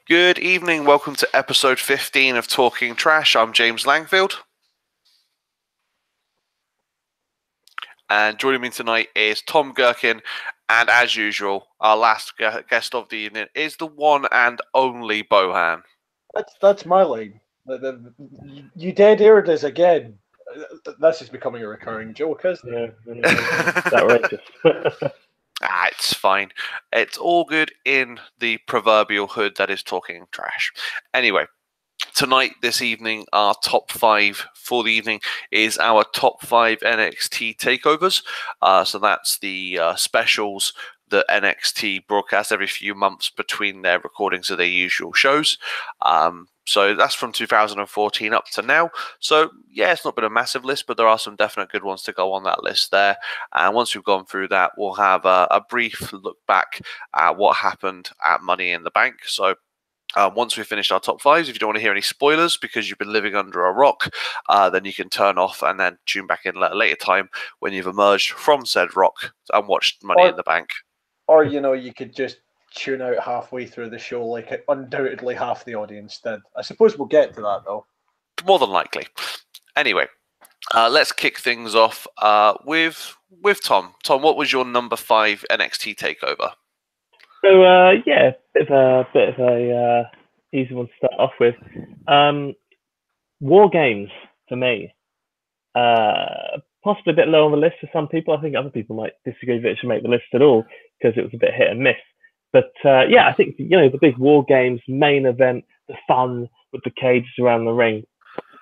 Good evening, welcome to episode 15 of Talking Trash. I'm James Langfield. And joining me tonight is Tom Gherkin, and as usual, our last guest of the evening is the one and only Bohan. That's my line. You dead aired us again. This is becoming a recurring joke, isn't it? It's outrageous. It's fine. It's all good in the proverbial hood that is Talking Trash. Anyway, tonight, this evening, our top 5 for the evening is our top 5 NXT TakeOvers. So that's the specials that NXT broadcast every few months between their recordings of their usual shows. So that's from 2014 up to now. So yeah, it's not been a massive list, but there are some definite good ones to go on that list there. And once we've gone through that, we'll have a brief look back at what happened at Money in the Bank. So once we've finished our top 5s, if you don't want to hear any spoilers because you've been living under a rock, then you can turn off and then tune back in at a later time when you've emerged from said rock and watched Money in the Bank. Or, you could just tune out halfway through the show like undoubtedly half the audience did. I suppose we'll get to that, though. More than likely. Anyway, let's kick things off with Tom. Tom, what was your number 5 NXT TakeOver? So yeah, bit of a easy one to start off with. War Games for me, possibly a bit low on the list for some people. I think other people might disagree that it should make the list at all because it was a bit hit and miss. But yeah, I think the big War Games main event, the fun with the cages around the ring,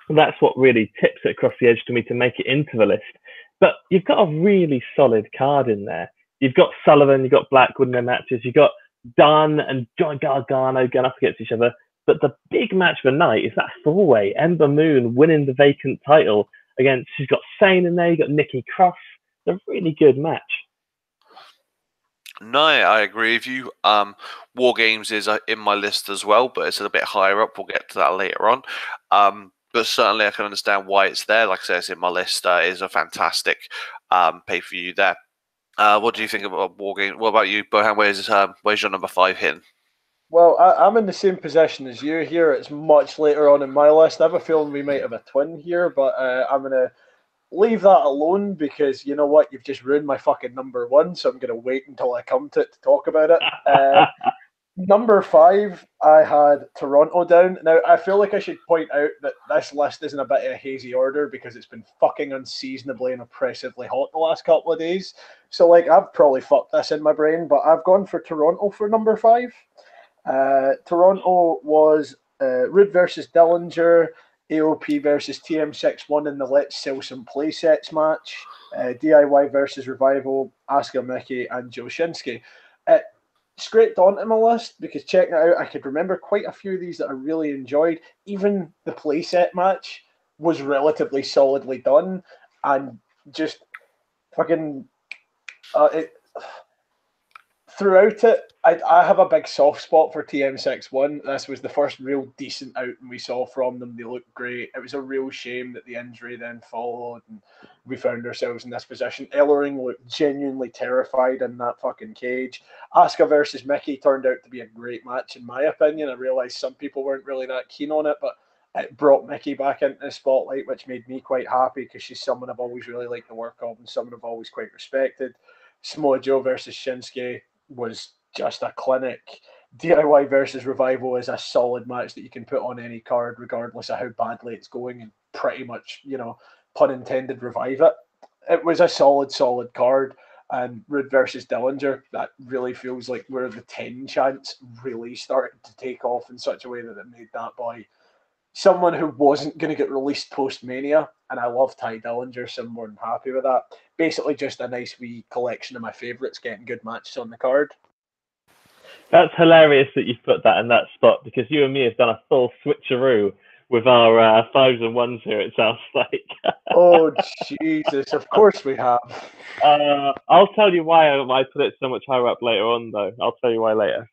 that's what really tips it across the edge to me to make it into the list. But you've got a really solid card in there. You've got Sullivan, you've got Blackwood in their matches, you've got Dunn and John Gargano going up against each other. But the big match of the night is that four-way, Ember Moon winning the vacant title against, she's got Sane in there, you've got Nikki Cross. It's a really good match. No, I agree with you. War Games is in my list as well, but it's a bit higher up. We'll get to that later on. But certainly I can understand why it's there. Like I said, it's in my list. It is a fantastic pay-per-view there. What do you think about War Games? What about you, Bohan? Where's your number 5 hidden? Well, I'm in the same position as you here. It's much later on in my list. I have a feeling we might have a twin here, but I'm going to leave that alone because you know what? You've just ruined my fucking number 1, so I'm going to wait until I come to it to talk about it. Number 5, I had Toronto down. Now, I feel like I should point out that this list is in a bit of a hazy order because it's been fucking unseasonably and oppressively hot the last couple of days. So, I've probably fucked this in my brain, but I've gone for Toronto for number 5. Toronto was Rude versus Dillinger, AOP versus TM61 in the Let's Sell Some Playsets match, DIY versus Revival, Asuka Miki, and Joe Shinsuke. Scraped onto my list because checking it out, I could remember quite a few of these that I really enjoyed. Even the playset match was relatively solidly done, and just fucking throughout it, I have a big soft spot for TM61. This was the first real decent outing we saw from them. They looked great. It was a real shame that the injury then followed and we found ourselves in this position. Ellering looked genuinely terrified in that fucking cage. Asuka versus Miki turned out to be a great match in my opinion. I realised some people weren't really that keen on it, but it brought Miki back into the spotlight, which made me quite happy because she's someone I've always really liked the work of and someone I've always quite respected. Samoa Joe versus Shinsuke was just a clinic. DIY versus Revival is a solid match that you can put on any card regardless of how badly it's going and pretty much, pun intended, revive it. It was a solid card. And Rude versus Dillinger, that really feels like where the 10 chance really started to take off in such a way that it made that boy someone who wasn't going to get released post-Mania, and I love Ty Dillinger, so I'm more than happy with that. Basically just a nice wee collection of my favourites getting good matches on the card. That's hilarious that you've put that in that spot because you and me have done a full switcheroo with our 5s and 1s here, it sounds like. Oh, Jesus, of course we have. I'll tell you why I put it so much higher up later on, though. I'll tell you why later.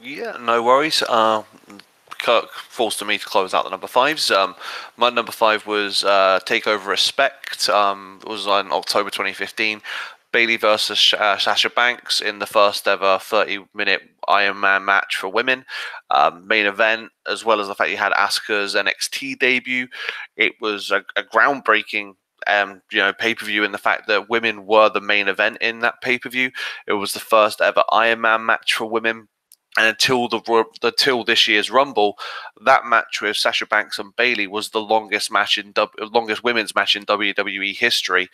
Yeah, no worries. Falls to me to close out the number 5s. My number 5 was TakeOver Respect. It was on October 2015. Bayley versus Sasha Banks in the first ever 30-minute Iron Man match for women. Main event, as well as the fact you had Asuka's NXT debut. It was a groundbreaking pay-per-view in the fact that women were the main event in that pay-per-view. It was the first ever Iron Man match for women. And until this year's Rumble, that match with Sasha Banks and Bayley was the longest women's match in WWE history.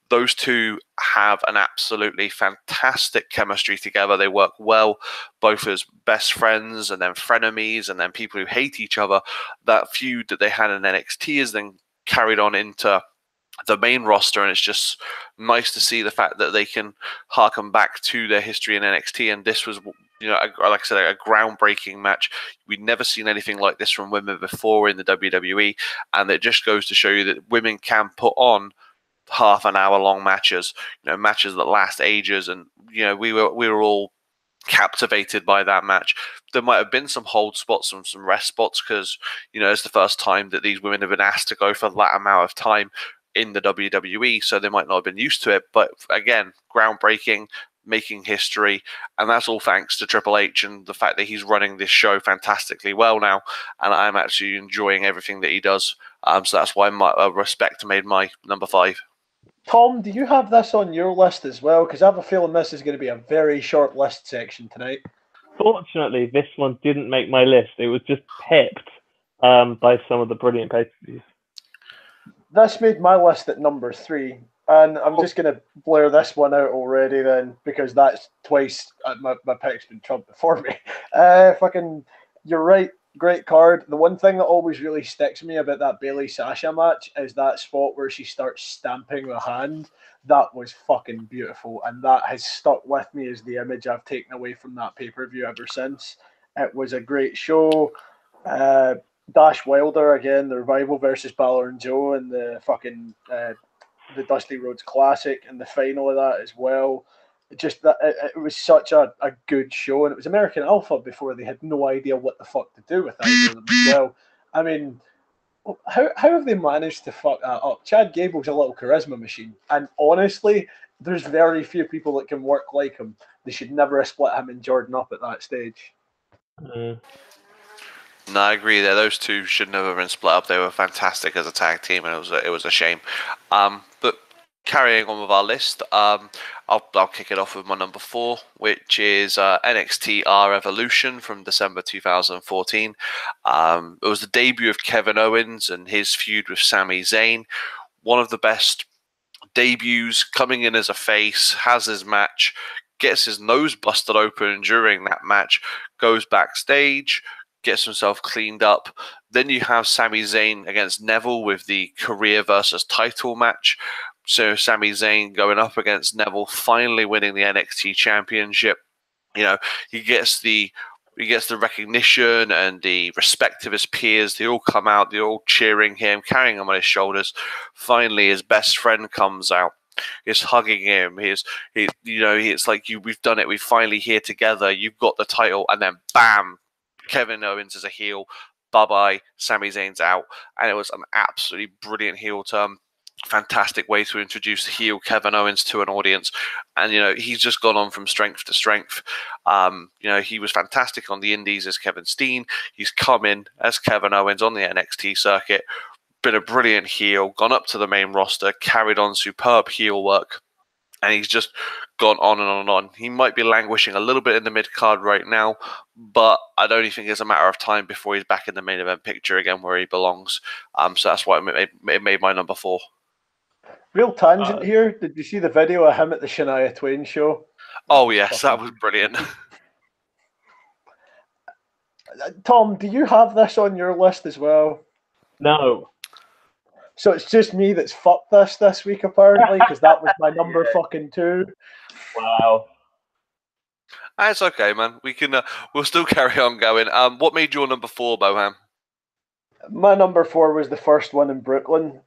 Those two have an absolutely fantastic chemistry together. They work well, both as best friends and then frenemies and then people who hate each other. That feud that they had in NXT is then carried on into the main roster, and it's just nice to see the fact that they can harken back to their history in NXT. And this was, like I said, a groundbreaking match. We'd never seen anything like this from women before in the WWE, and it just goes to show you that women can put on half an hour long matches, matches that last ages. And we were all captivated by that match. There might have been some hold spots and some rest spots because it's the first time that these women have been asked to go for that amount of time in the WWE, so they might not have been used to it. But again, groundbreaking, making history, and that's all thanks to Triple H and the fact that he's running this show fantastically well now, and I'm actually enjoying everything that he does. So that's why my Respect made my number 5. Tom, do you have this on your list as well? Because I have a feeling this is going to be a very short list section tonight. Fortunately, this one didn't make my list. It was just pipped by some of the brilliant pay-per-views. This made my list at number 3, and I'm just going to blare this one out already then, because that's twice my pick's been trumped before me. You're right, great card. The one thing that always really sticks me about that Bayley-Sasha match is that spot where she starts stamping the hand. That was fucking beautiful, and that has stuck with me as the image I've taken away from that pay-per-view ever since. It was a great show. Dash Wilder again, the Revival versus Balor and Joe, and the Dusty Rhodes Classic, and the final of that as well. It was such a good show, and it was American Alpha before they had no idea what the fuck to do with either of them as well. I mean, how have they managed to fuck that up? Chad Gable's a little charisma machine, and honestly, there's very few people that can work like him. They should never have split him and Jordan up at that stage. No, I agree there. Those two should never have been split up. They were fantastic as a tag team, and it was a shame. But carrying on with our list, I'll kick it off with my number 4, which is NXT Evolution from December 2014. It was the debut of Kevin Owens and his feud with Sami Zayn. One of the best debuts, coming in as a face, has his match, gets his nose busted open during that match, goes backstage, gets himself cleaned up. Then you have Sami Zayn against Neville with the career versus title match. So Sami Zayn going up against Neville, finally winning the NXT Championship. He gets the recognition and the respect of his peers. They all come out, they're all cheering him, carrying him on his shoulders. Finally, his best friend comes out. He's hugging him. It's like we've done it. We're finally here together. You've got the title, and then bam, Kevin Owens is a heel. Bye-bye. Sami Zayn's out. And it was an absolutely brilliant heel turn. Fantastic way to introduce heel Kevin Owens to an audience. And, he's just gone on from strength to strength. He was fantastic on the indies as Kevin Steen. He's come in as Kevin Owens on the NXT circuit. Been a brilliant heel. Gone up to the main roster. Carried on superb heel work. And he's just gone on and on and on. He might be languishing a little bit in the mid-card right now, but I don't think it's a matter of time before he's back in the main event picture again where he belongs. So that's why it made my number 4. Real tangent here. Did you see the video of him at the Shania Twain show? Oh, yes, that was brilliant. Tom, do you have this on your list as well? No. So it's just me that's fucked this week, apparently, because that was my number fucking 2. Wow. That's okay, man. We'll still carry on going. What made your number 4, Boham? My number 4 was the first one in Brooklyn.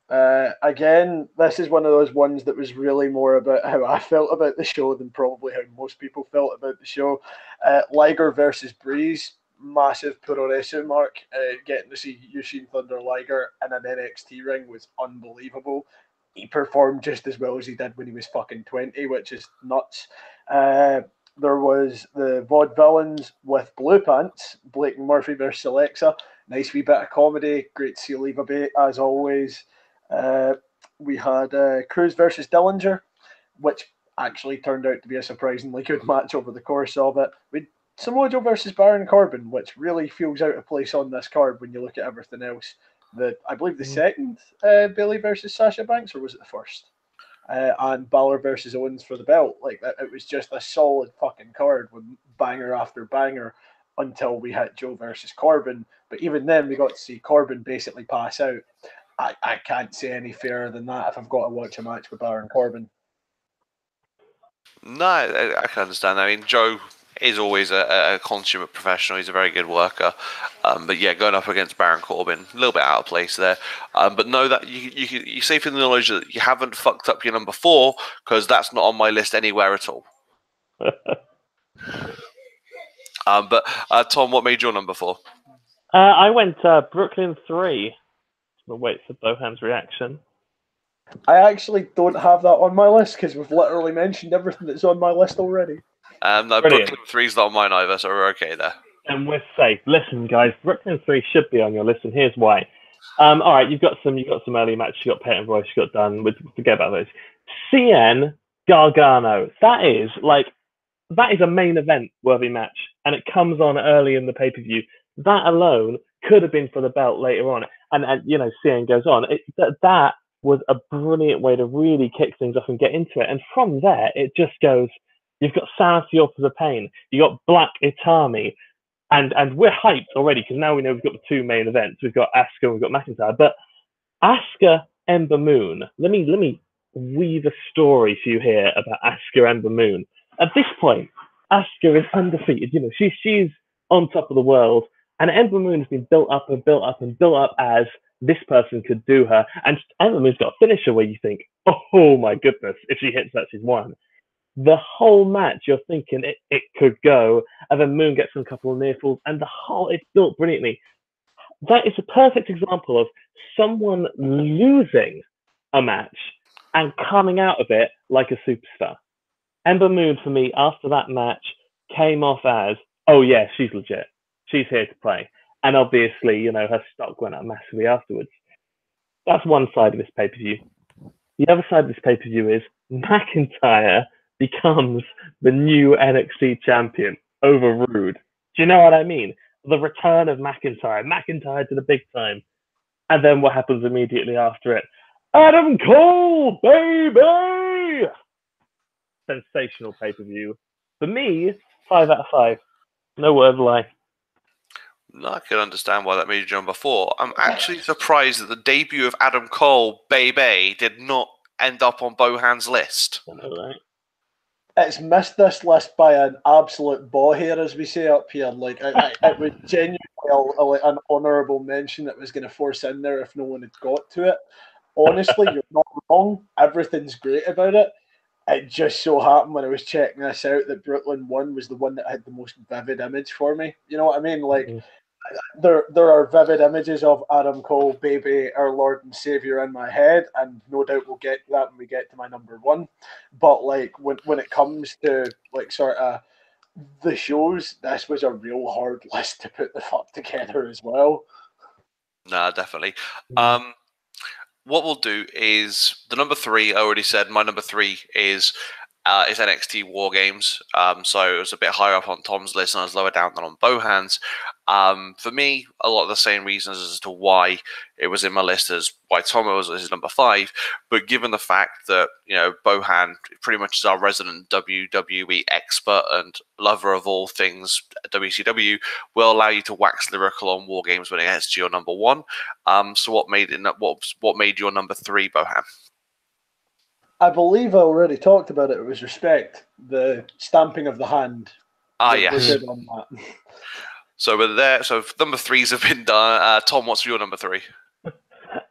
Again, this is one of those ones that was really more about how I felt about the show than probably how most people felt about the show. Liger versus Breeze. Massive pro wrestling mark. Getting to see Yushin Thunder Liger in an NXT ring was unbelievable. he performed just as well as he did when he was fucking 20, which is nuts. There was the Vaudevillains with Blue Pants, Blake and Murphy versus Alexa. Nice wee bit of comedy. Great to see Leva Bait, as always. We had Cruz versus Dillinger, which actually turned out to be a surprisingly good match over the course of it. We had Samoa Joe versus Baron Corbin, which really feels out of place on this card when you look at everything else. I believe the second Bayley versus Sasha Banks, or was it the first? And Balor versus Owens for the belt. Like, it was just a solid fucking card with banger after banger until we hit Joe versus Corbin. But even then, we got to see Corbin basically pass out. I can't say any fairer than that if I've got to watch a match with Baron Corbin. No, I can understand. I mean, Joe is always a consummate professional. He's a very good worker. But yeah, going up against Baron Corbin, a little bit out of place there. But know that you safe in the knowledge that you haven't fucked up your number 4, because that's not on my list anywhere at all. But Tom, what made your number 4? I went Brooklyn 3. We'll wait for Bohan's reaction. I actually don't have that on my list because we've literally mentioned everything that's on my list already. No, Brilliant. Brooklyn 3's not on mine either, so we're okay there. And we're safe. Listen, guys, Brooklyn 3 should be on your list, and here's why. All right, you've got some early matches. You got Peyton Royce, you got Dunn. Forget about those. CN Gargano. That is a main event worthy match, and it comes on early in the pay-per-view. That alone could have been for the belt later on, and CN goes on. That was a brilliant way to really kick things off and get into it. And from there, it just goes. You've got Sanity off for the pain. You got Black Itami, and we're hyped already because now we know we've got the 2 main events. We've got Asuka and we've got McIntyre. But Asuka Ember Moon. Let me weave a story for you here about Asuka Ember Moon. At this point, Asuka is undefeated. She's on top of the world, and Ember Moon has been built up and built up and built up as this person could do her. And Ember Moon's got a finisher where you think, oh my goodness, if she hits that, she's won. The whole match, you're thinking it could go, and then Moon gets a couple of near falls, and it's built brilliantly. That is a perfect example of someone losing a match and coming out of it like a superstar. Ember Moon, for me, after that match, came off as, oh yeah, she's legit. She's here to play. And obviously, her stock went up massively afterwards. That's one side of this pay-per-view. The other side of this pay-per-view is McIntyre becomes the new NXT champion over Rude. Do you know what I mean? The return of McIntyre to the big time. And then what happens immediately after it? Adam Cole, baby! Sensational pay-per-view. For me, 5 out of 5. No word lie. No, I can understand why that made you number 4. I'm actually surprised that the debut of Adam Cole, baby, did not end up on Bohan's list. I know, right? It's missed this list by an absolute ball hair, as we say up here. Like, it was genuinely an honourable mention that was going to force in there if no one had got to it. Honestly, you're not wrong. Everything's great about it. It just so happened when I was checking this out that Brooklyn 1 was the one that had the most vivid image for me. You know what I mean? Like, there are vivid images of Adam Cole, baby, our Lord and Savior in my head, and no doubt we'll get to that when we get to my number 1. But like when it comes to like sort of the shows, this was a real hard list to put the fuck together as well. Nah, definitely. What we'll do is the number 3. I already said my number 3 is NXT War Games. So it was a bit higher up on Tom's list and I was lower down than on Bohan's. For me, a lot of the same reasons as to why it was in my list as why Tom was his number 5. But given the fact that, Bohan pretty much is our resident WWE expert and lover of all things WCW, will allow you to wax lyrical on War Games when it gets to your number 1. So what made your number 3, Bohan? I believe I already talked about it. It was respect, the stamping of the hand. Yes. We're good on that. So we're there. So number 3s have been done. Tom, what's your number 3?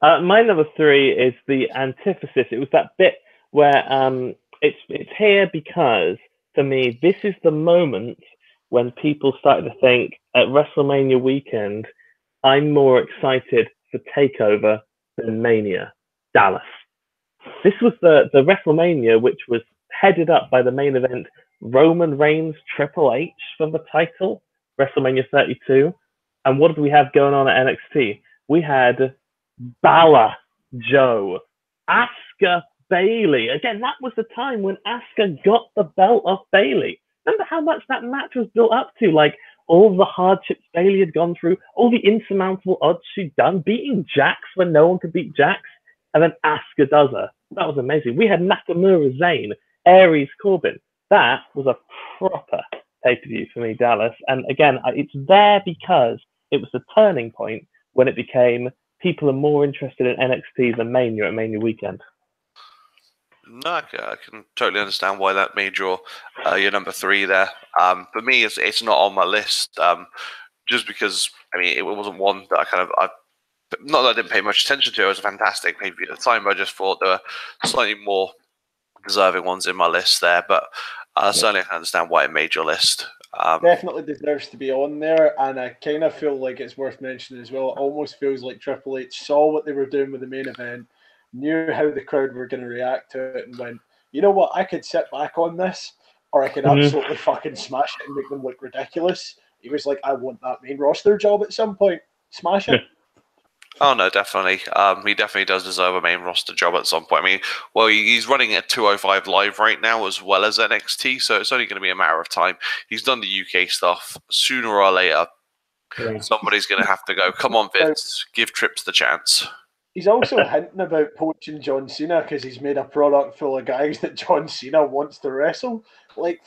My number 3 is the antithesis. It was that bit where it's here because, for me, this is the moment when people started to think at WrestleMania weekend, I'm more excited for TakeOver than Mania. Dallas. This was the WrestleMania, which was headed up by the main event Roman Reigns Triple H for the title, WrestleMania 32. And what did we have going on at NXT? We had Balor Joe, Asuka Bailey. Again, that was the time when Asuka got the belt off Bailey. Remember how much that match was built up to? Like, all the hardships Bailey had gone through, all the insurmountable odds she'd done, beating Jax when no one could beat Jax, and then Asuka does her. That was amazing. We had Nakamura, Zayn, Aries, Corbin. That was a proper pay-per-view for me, Dallas. And again, it's there because it was the turning point when it became people are more interested in NXT than Mania at Mania weekend. No, I can totally understand why that made your number 3 there. For me, it's not on my list, just because it wasn't one that not that I didn't pay much attention to. It was a fantastic pay-per-view at the time, but I just thought there were slightly more deserving ones in my list there. But certainly I can understand why it made your list. Definitely deserves to be on there, and I kind of feel like it's worth mentioning as well. It almost feels like Triple H saw what they were doing with the main event, knew how the crowd were going to react to it, and went, you know what, I could sit back on this, or I could absolutely fucking smash it and make them look ridiculous. He was like, I want that main roster job at some point. Smash it. Oh no, definitely. He definitely does deserve a main roster job at some point. He's running at 205 Live right now as well as NXT, so it's only going to be a matter of time. He's done the UK stuff. Sooner or later, somebody's going to have to go, come on, Vince, give Trips the chance. He's also hinting about poaching John Cena because he's made a product full of guys that John Cena wants to wrestle. Why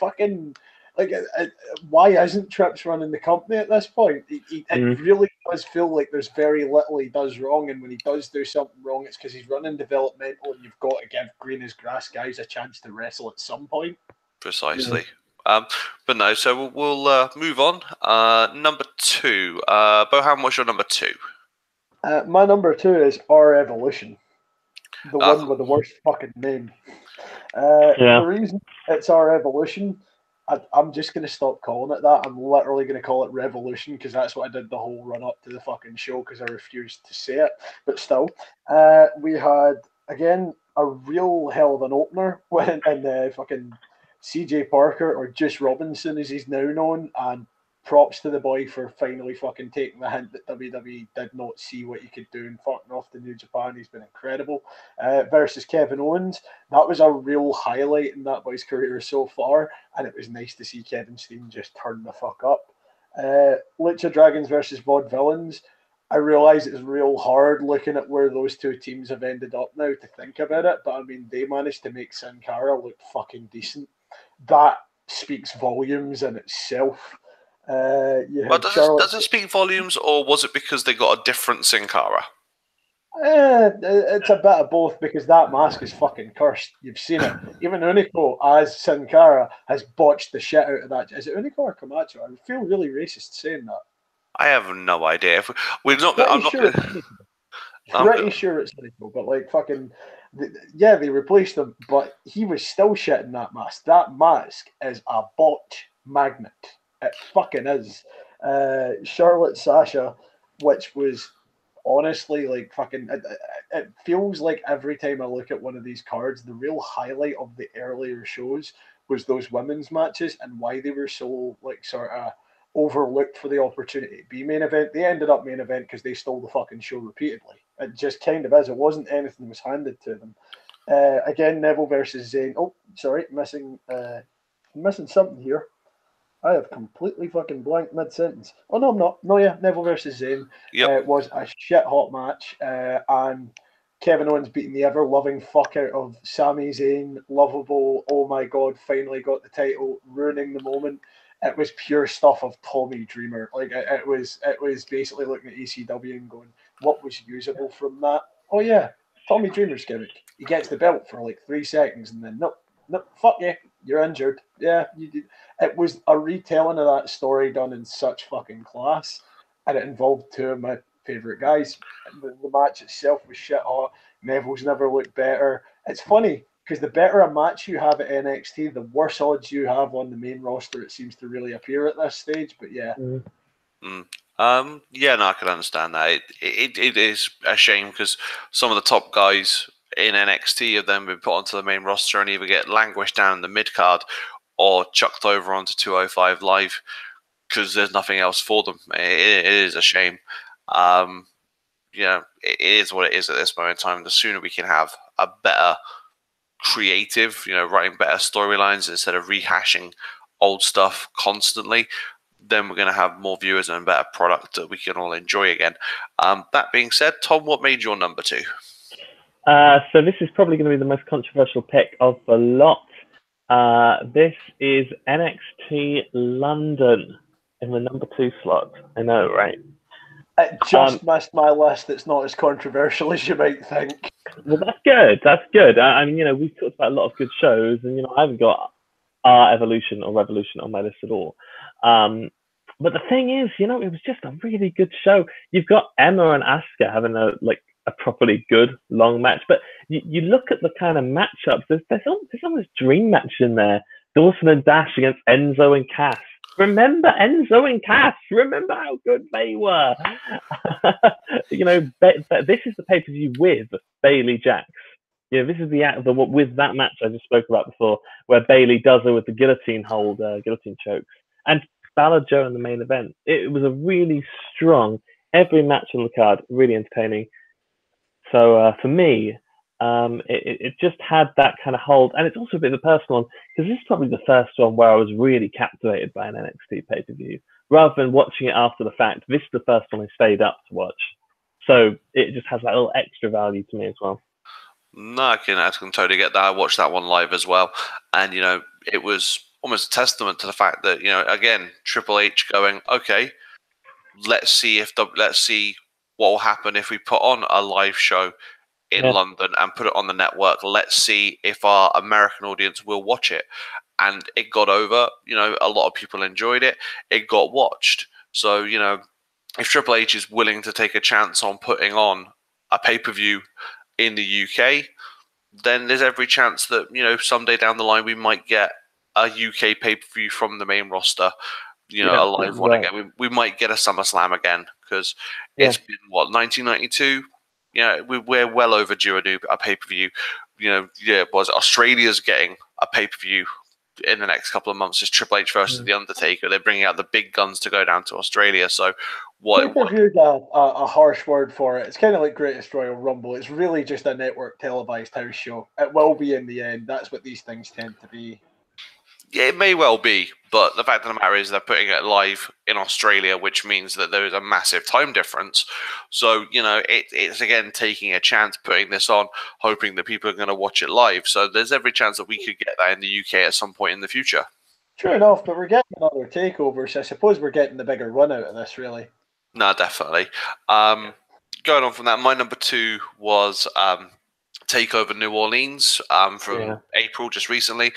isn't Trips running the company at this point? It really does feel like there's very little he does wrong, and when he does do something wrong, it's because he's running developmental, and you've got to give green as grass guys a chance to wrestle at some point. Precisely. But no, so we'll move on. Number 2. Bohan, what's your number 2? My number 2 is Our Evolution, the one with the worst fucking name. The reason it's Our Evolution, I'm just going to stop calling it that. I'm literally going to call it Revolution because that's what I did the whole run up to the fucking show because I refused to say it. But still, we had, again, a real hell of an opener when in fucking CJ Parker, or Juice Robinson as he's now known, and props to the boy for finally fucking taking the hint that WWE did not see what he could do and fucking off to New Japan. He's been incredible. Versus Kevin Owens. That was a real highlight in that boy's career so far, and it was nice to see Kevin Steen just turn the fuck up. Lucha Dragons versus Vaudevillains. I realise it's real hard looking at where those two teams have ended up now to think about it, but they managed to make Sin Cara look fucking decent. That speaks volumes in itself. Does it speak volumes, or was it because they got a different Sin Cara? It's a bit of both, because that mask is fucking cursed. You've seen it. Even Unico as Sin Cara has botched the shit out of that. Is it Unico or Camacho? I feel really racist saying that. I have no idea. Pretty sure it's Unico, but they replaced him, but he was still shitting that mask. That mask is a botch magnet. It fucking is. Charlotte Sasha, which was honestly it feels like every time I look at one of these cards, the real highlight of the earlier shows was those women's matches and why they were so sort of overlooked for the opportunity to be main event. They ended up main event because they stole the fucking show repeatedly. It just kind of is. It wasn't anything that was handed to them. Again, Neville versus Zayn. Oh, sorry, missing something here. I have completely fucking blanked mid-sentence. Oh, no, I'm not. No, yeah, Neville versus Zayn was a shit-hot match, and Kevin Owens beating the ever-loving fuck out of Sami Zayn, lovable, oh my god, finally got the title, ruining the moment. It was pure stuff of Tommy Dreamer. It was basically looking at ECW and going, what was usable from that? Oh yeah, Tommy Dreamer's gimmick. He gets the belt for 3 seconds and then nope, fuck you, you're injured. Yeah, you did. It was a retelling of that story done in such fucking class, and it involved two of my favourite guys. The match itself was shit hot. Neville's never looked better. It's funny because the better a match you have at NXT, the worse odds you have on the main roster. It seems to really appear at this stage. But yeah. I can understand that. It is a shame because some of the top guys in NXT have then been put onto the main roster and either get languished down the mid card or chucked over onto 205 Live because there's nothing else for them. It is a shame. It is what it is at this moment in time. The sooner we can have a better creative, writing better storylines instead of rehashing old stuff constantly, then we're going to have more viewers and a better product that we can all enjoy again. That being said, Tom, what made your number 2? So this is probably going to be the most controversial pick of the lot. This is NXT London in the number 2 slot. I know, right? It just missed my list. It's not as controversial as you might think. Well, that's good. That's good. I mean, we've talked about a lot of good shows, and I haven't got Evolution or Revolution on my list at all. But the thing is, it was just a really good show. You've got Emma and Asuka having a properly good long match, but you look at the kind of matchups. There's almost dream match in there. Dawson and Dash against Enzo and Cass. Remember Enzo and Cass? Remember how good they were? This is the pay-per-view with Bailey Jax. This is the with that match I just spoke about before, where Bailey does it with the guillotine hold, guillotine chokes, and Balor Joe in the main event. It was a really strong, every match on the card, really entertaining. So for me, it just had that kind of hold, and it's also a bit of a personal one because this is probably the first one where I was really captivated by an NXT pay-per-view rather than watching it after the fact. This is the first one I stayed up to watch, so it just has that little extra value to me as well. No, I can totally get that. I watched that one live as well, and it was almost a testament to the fact that again, Triple H going, okay, let's see what will happen if we put on a live show in London and put it on the network. Let's see if our American audience will watch it. And it got over. A lot of people enjoyed it. It got watched. So, if Triple H is willing to take a chance on putting on a pay-per-view in the UK, then there's every chance that, someday down the line we might get a UK pay-per-view from the main roster, a live one again. We might get a SummerSlam again because it's been, 1992? We're well overdue a pay-per-view. Australia's getting a pay-per-view in the next couple of months. It's Triple H versus The Undertaker. They're bringing out the big guns to go down to Australia. So pay-per-view's a harsh word for it. It's kind of like Greatest Royal Rumble. It's really just a network televised house show. It will be in the end. That's what these things tend to be. Yeah, it may well be, but the fact of the matter is they're putting it live in Australia, which means that there is a massive time difference. So, it's again taking a chance putting this on, hoping that people are going to watch it live. So there's every chance that we could get that in the UK at some point in the future. True enough, but we're getting another takeover, so I suppose we're getting the bigger run out of this, really. No, definitely. Going on from that, my number 2 was TakeOver New Orleans from April, just recently.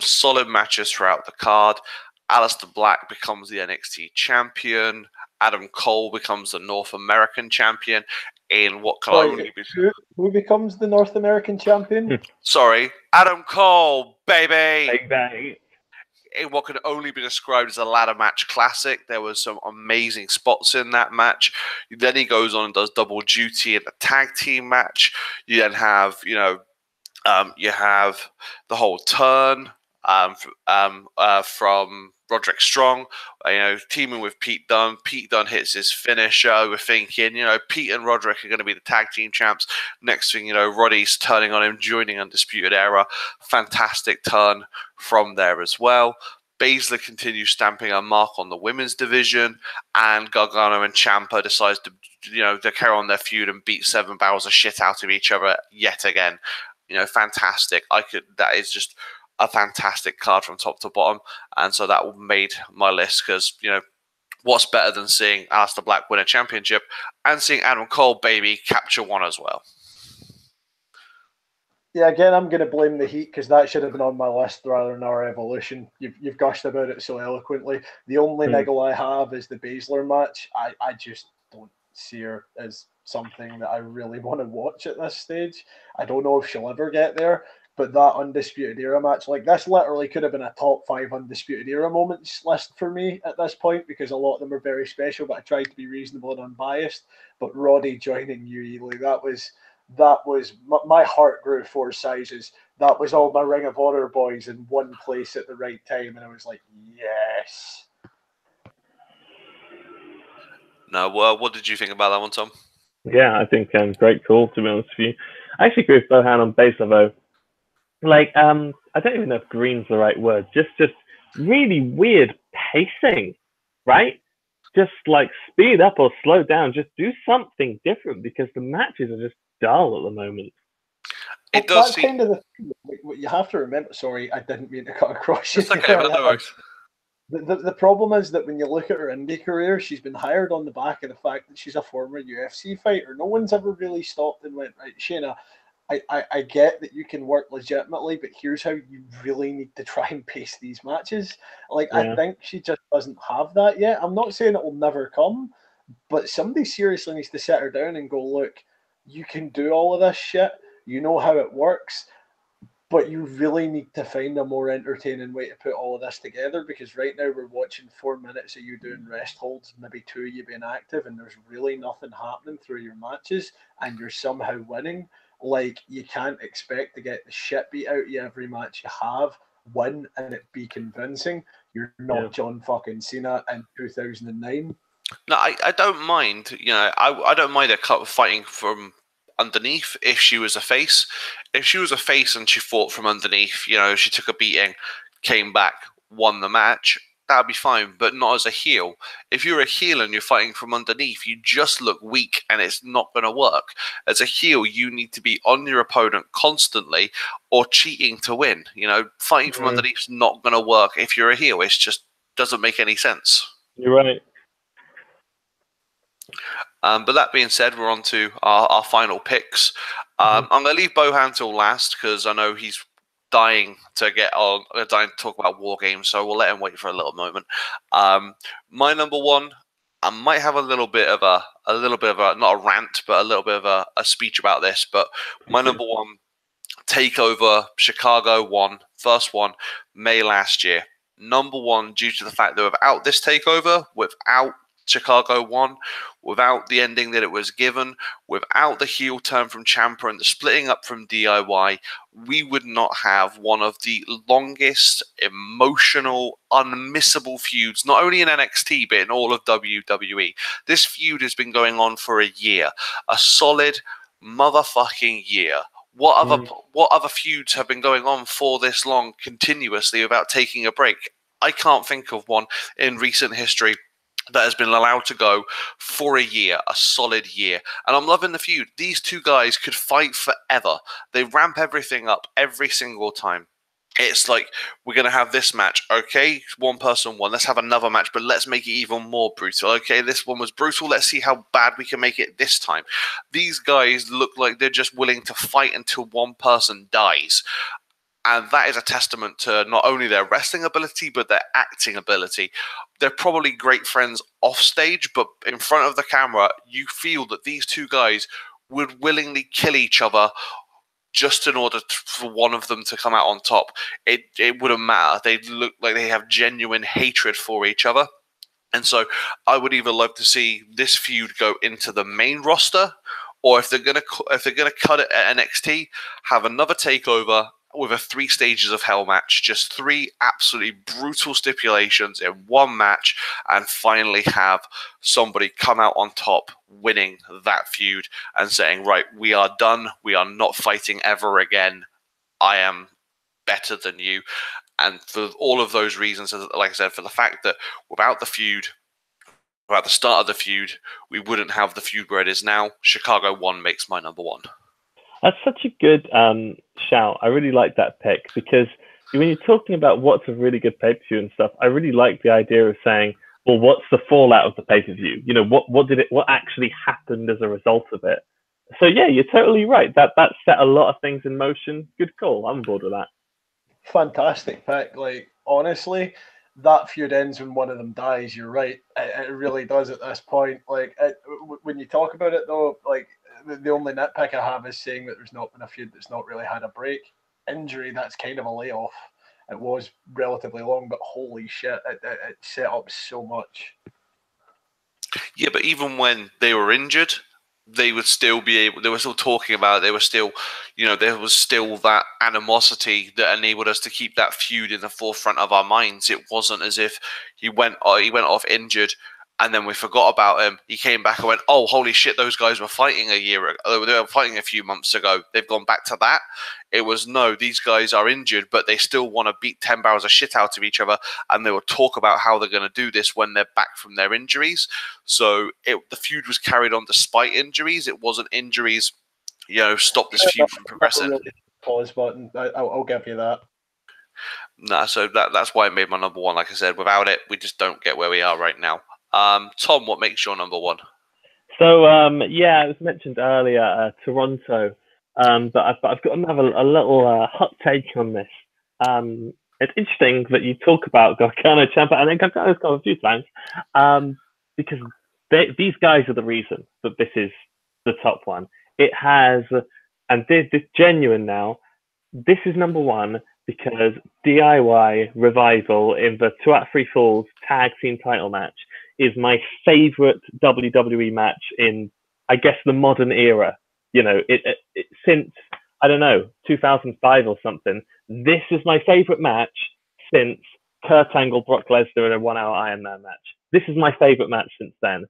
Solid matches throughout the card. Aleister Black becomes the NXT champion. Adam Cole becomes the North American champion in what can only be... Who becomes the North American champion? Sorry, Adam Cole, baby! Exactly. In what can only be described as a ladder match classic. There was some amazing spots in that match. Then he goes on and does double duty in a tag team match. You then have, you have the whole turn from Roderick Strong, teaming with Pete Dunne. Pete Dunne hits his finisher. We're thinking, Pete and Roderick are going to be the tag team champs. Next thing, Roddy's turning on him, joining Undisputed Era. Fantastic turn from there as well. Baszler continues stamping a mark on the women's division, and Gargano and Ciampa decides to, to carry on their feud and beat 7 barrels of shit out of each other yet again. Fantastic. That is just a fantastic card from top to bottom, and so that made my list because what's better than seeing Aleister Black win a championship and seeing Adam Cole, baby, capture one as well. Yeah, again, I'm going to blame the heat because that should have been on my list rather than our Evolution. You've gushed about it so eloquently. The only niggle I have is the Baszler match. I just don't see her as something that I really want to watch at this stage. I don't know if she'll ever get there. But that Undisputed Era match, this literally could have been a top 5 Undisputed Era moments list for me at this point because a lot of them are very special, but I tried to be reasonable and unbiased. But Roddy joining UE, that was that was my heart grew 4 sizes. That was all my Ring of Honor boys in one place at the right time, and I was like, yes. Now, what did you think about that one, Tom? Yeah, I think great call, to be honest with you. I actually agree with Bohan on Baszler, though. Like, I don't even know if green's the right word. Just really weird pacing, right? Just like speed up or slow down. Just do something different because the matches are just dull at the moment. It does That's kind of the thing. What you have to remember. Sorry, I didn't mean to cut across you. It's okay, but no worries. The problem is that when you look at her indie career, she's been hired on the back of the fact that she's a former UFC fighter. No one's ever really stopped and went, right, Shayna, I get that you can work legitimately, but here's how you really need to try and pace these matches. Like, Yeah. I think she just doesn't have that yet. I'm not saying it will never come, but somebody seriously needs to sit her down and go, look, you can do all of this shit. You know how it works, but you really need to find a more entertaining way to put all of this together, because right now we're watching 4 minutes of you doing rest holds, maybe 2 of you being active, and there's really nothing happening through your matches, and you're somehow winning. Like, you can't expect to get the shit beat out of you every match you have, win, and it be convincing. You're not John fucking Cena in 2009. No, I don't mind. You know, I don't mind her fighting from underneath if she was a face. If she was a face and she fought from underneath, you know, she took a beating, came back, won the match, that would be fine, but not as a heel. If you're a heel and you're fighting from underneath, you just look weak and it's not going to work. As a heel, you need to be on your opponent constantly or cheating to win. You know, fighting from underneath is not going to work if you're a heel. It just doesn't make any sense. You're right. But that being said, we're on to our final picks. I'm going to leave Bohan till last because I know he's dying to get on, dying to talk about War Games, so we'll let him wait for a little moment. My number one, I might have a little bit of a not a rant, but a little bit of a speech about this. But my number one, TakeOver Chicago first one, May last year. Number one, due to the fact that without this TakeOver, without Chicago 1, without the ending that it was given, without the heel turn from Ciampa and the splitting up from DIY, we would not have one of the longest, emotional, unmissable feuds, not only in NXT, but in all of WWE. This feud has been going on for a year, a solid motherfucking year. What other feuds have been going on for this long continuously without taking a break? I can't think of one in recent history that has been allowed to go for a year, a solid year. And I'm loving the feud. These two guys could fight forever. They ramp everything up every single time. It's like, we're going to have this match. Okay, one person won. Let's have another match, but let's make it even more brutal. Okay, this one was brutal. Let's see how bad we can make it this time. These guys look like they're just willing to fight until one person dies. And that is a testament to not only their wrestling ability, but their acting ability. They're probably great friends off stage, but in front of the camera, you feel that these two guys would willingly kill each other just in order for one of them to come out on top. It wouldn't matter. They look like they have genuine hatred for each other. And so I would either love to see this feud go into the main roster, or if they're gonna cut it at NXT, have another takeover with a 3 stages of hell match, just 3 absolutely brutal stipulations in one match, and finally have somebody come out on top, winning that feud and saying, right, we are done. We are not fighting ever again. I am better than you. And for all of those reasons, like I said, for the fact that without the feud, without the start of the feud, we wouldn't have the feud where it is now. Chicago 1 makes my number 1. That's such a good shout. I really like that pick because when you're talking about what's a really good pay-per-view and stuff, I really like the idea of saying, well, what's the fallout of the pay-per-view? You know, what actually happened as a result of it? So yeah, you're totally right. That set a lot of things in motion. Good call. I'm on board with that. Fantastic pick. Like, honestly, that feud ends when one of them dies. You're right. It really does at this point. Like, when you talk about it, though, like, the only nitpick I have is saying that there's not been a feud that's not really had a break. Injury, that's kind of a layoff. It was relatively long, but holy shit, it set up so much. Yeah, but even when they were injured, they would still be able. They were still talking about it. They were still, there was still that animosity that enabled us to keep that feud in the forefront of our minds. It wasn't as if he went off injured and then we forgot about him. He came back and went, "Oh, holy shit! Those guys were fighting a year ago. They were fighting a few months ago. They've gone back to that." It was, no, these guys are injured, but they still want to beat 10 barrels of shit out of each other, and they will talk about how they're going to do this when they're back from their injuries. So the feud was carried on despite injuries. It wasn't injuries, stop this feud from progressing. Really pause button. I'll give you that. Nah, so that's why I made my number one. Like I said, without it, we just don't get where we are right now. Tom, what makes your number one? So it was mentioned earlier, Toronto, but I've got a little hot take on this. It's interesting that you talk about Gargano, Ciampa, and then Gargano's gone a few times, because these guys are the reason that this is the top one. It has, and this genuine now. This is number one because DIY Revival in the 2 out of 3 Falls tag team title match is my favorite WWE match in, I guess, the modern era. Since, I don't know, 2005 or something. This is my favorite match since Kurt Angle, Brock Lesnar in a 1-hour Iron Man match. This is my favorite match since then.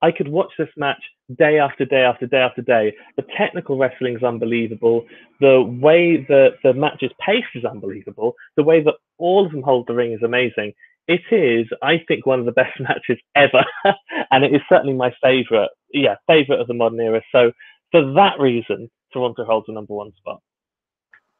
I could watch this match day after day after day after day. The technical wrestling is unbelievable. The way that the match is paced is unbelievable. The way that all of them hold the ring is amazing. It is, I think, one of the best matches ever. And it is certainly my favorite of the modern era. So for that reason, Toronto holds the number one spot.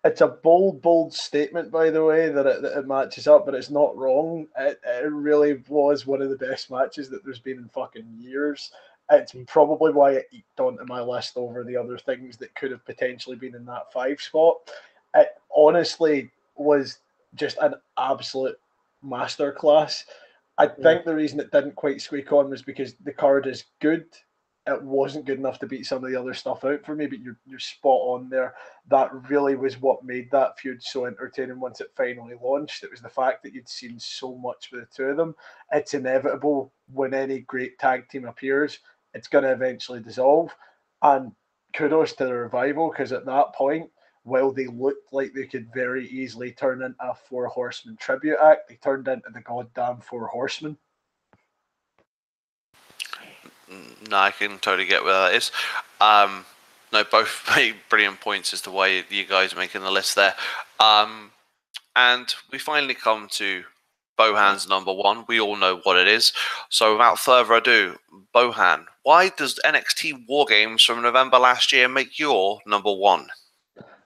It's a bold statement, by the way, that it matches up, but it's not wrong. It really was one of the best matches that there's been in fucking years. It's probably why it eked onto my list over the other things that could have potentially been in that 5 spot. It honestly was just an absolute masterclass. I think the reason it didn't quite squeak on was because the card is good. It wasn't good enough to beat some of the other stuff out for me, but you're spot on there. That really was what made that feud so entertaining once it finally launched. It was the fact that you'd seen so much with the two of them. It's inevitable when any great tag team appears, it's going to eventually dissolve. And kudos to the Revival, because at that point, while they looked like they could very easily turn into a 4 Horsemen tribute act, they turned into the goddamn 4 Horsemen. No, I can totally get where that is. No, both made brilliant points as to why you guys are making the list there. And we finally come to Bohan's number one. We all know what it is. So without further ado, Bohan, why does NXT War Games from November last year make your number one?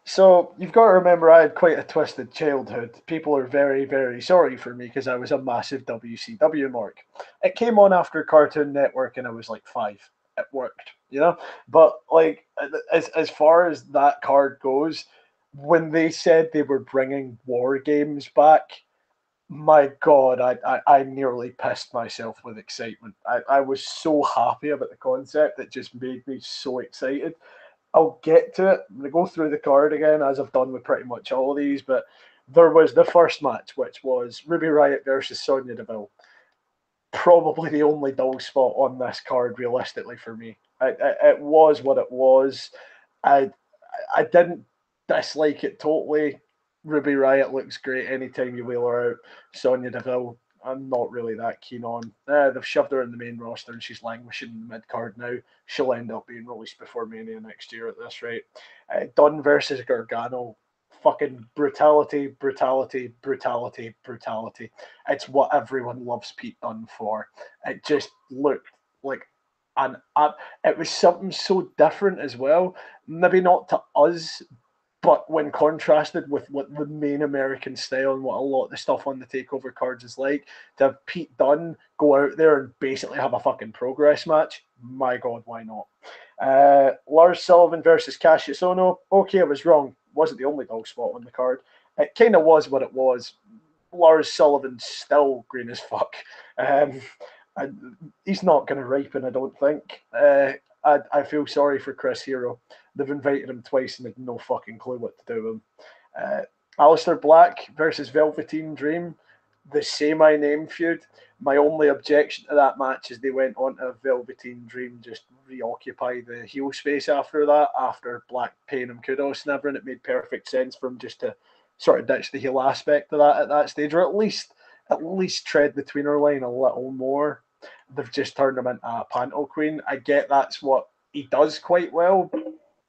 So you've got to remember I had quite a twisted childhood. People are very, very sorry for me because I was a massive WCW mark. It came on after Cartoon Network and I was like 5. It worked, But like as far as that card goes, when they said they were bringing War Games back, my God, I nearly pissed myself with excitement. I was so happy about the concept. It just made me so excited. I'll get to it. I'm going to go through the card again, as I've done with pretty much all of these, but there was the first match, which was Ruby Riott versus Sonya Deville. Probably the only dog spot on this card, realistically, for me. It was what it was. I didn't dislike it totally. Ruby Riott looks great anytime you wheel her out. Sonya Deville, I'm not really that keen on. They've shoved her in the main roster and she's languishing in the mid card now. She'll end up being released before Mania next year at this rate. Dunn versus Gargano. Fucking brutality, brutality, brutality, brutality. It's what everyone loves Pete Dunne for. It just looked like it was something so different as well. Maybe not to us, but when contrasted with what the main American style and what a lot of the stuff on the takeover cards is like, to have Pete Dunne go out there and basically have a fucking progress match, my God, why not? Lars Sullivan versus Cassius Ohno. Okay, I was wrong. Wasn't the only dog spot on the card. It kind of was what it was. Lars Sullivan's still green as fuck. He's not going to ripen, I don't think. I feel sorry for Chris Hero. They've invited him twice and they've no fucking clue what to do with him. Aleister Black versus Velveteen Dream. the Say My Name feud. My only objection to that match is they went on to Velveteen Dream, just reoccupy the heel space after that, after Black paying him kudos and everything. It made perfect sense for him just to sort of ditch the heel aspect of that at that stage, or at least tread the tweener line a little more. They've just turned him into a panto queen. I get that's what he does quite well,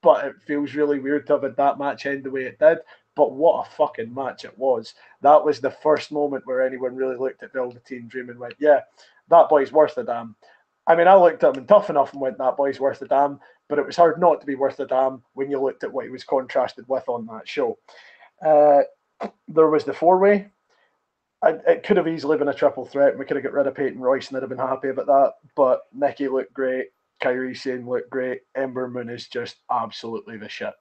but it feels really weird to have had that match end the way it did. But what a fucking match it was. That was the first moment where anyone really looked at Velveteen Dream and went, yeah, that boy's worth a damn. I mean, I looked at him in Tough Enough and went, that boy's worth a damn. But it was hard not to be worth a damn when you looked at what he was contrasted with on that show. There was the four-way. It could have easily been a triple threat. We could have got rid of Peyton Royce and I'd have been happy about that. But Nikki looked great. Kairi Sane looked great. Ember Moon is just absolutely the shit.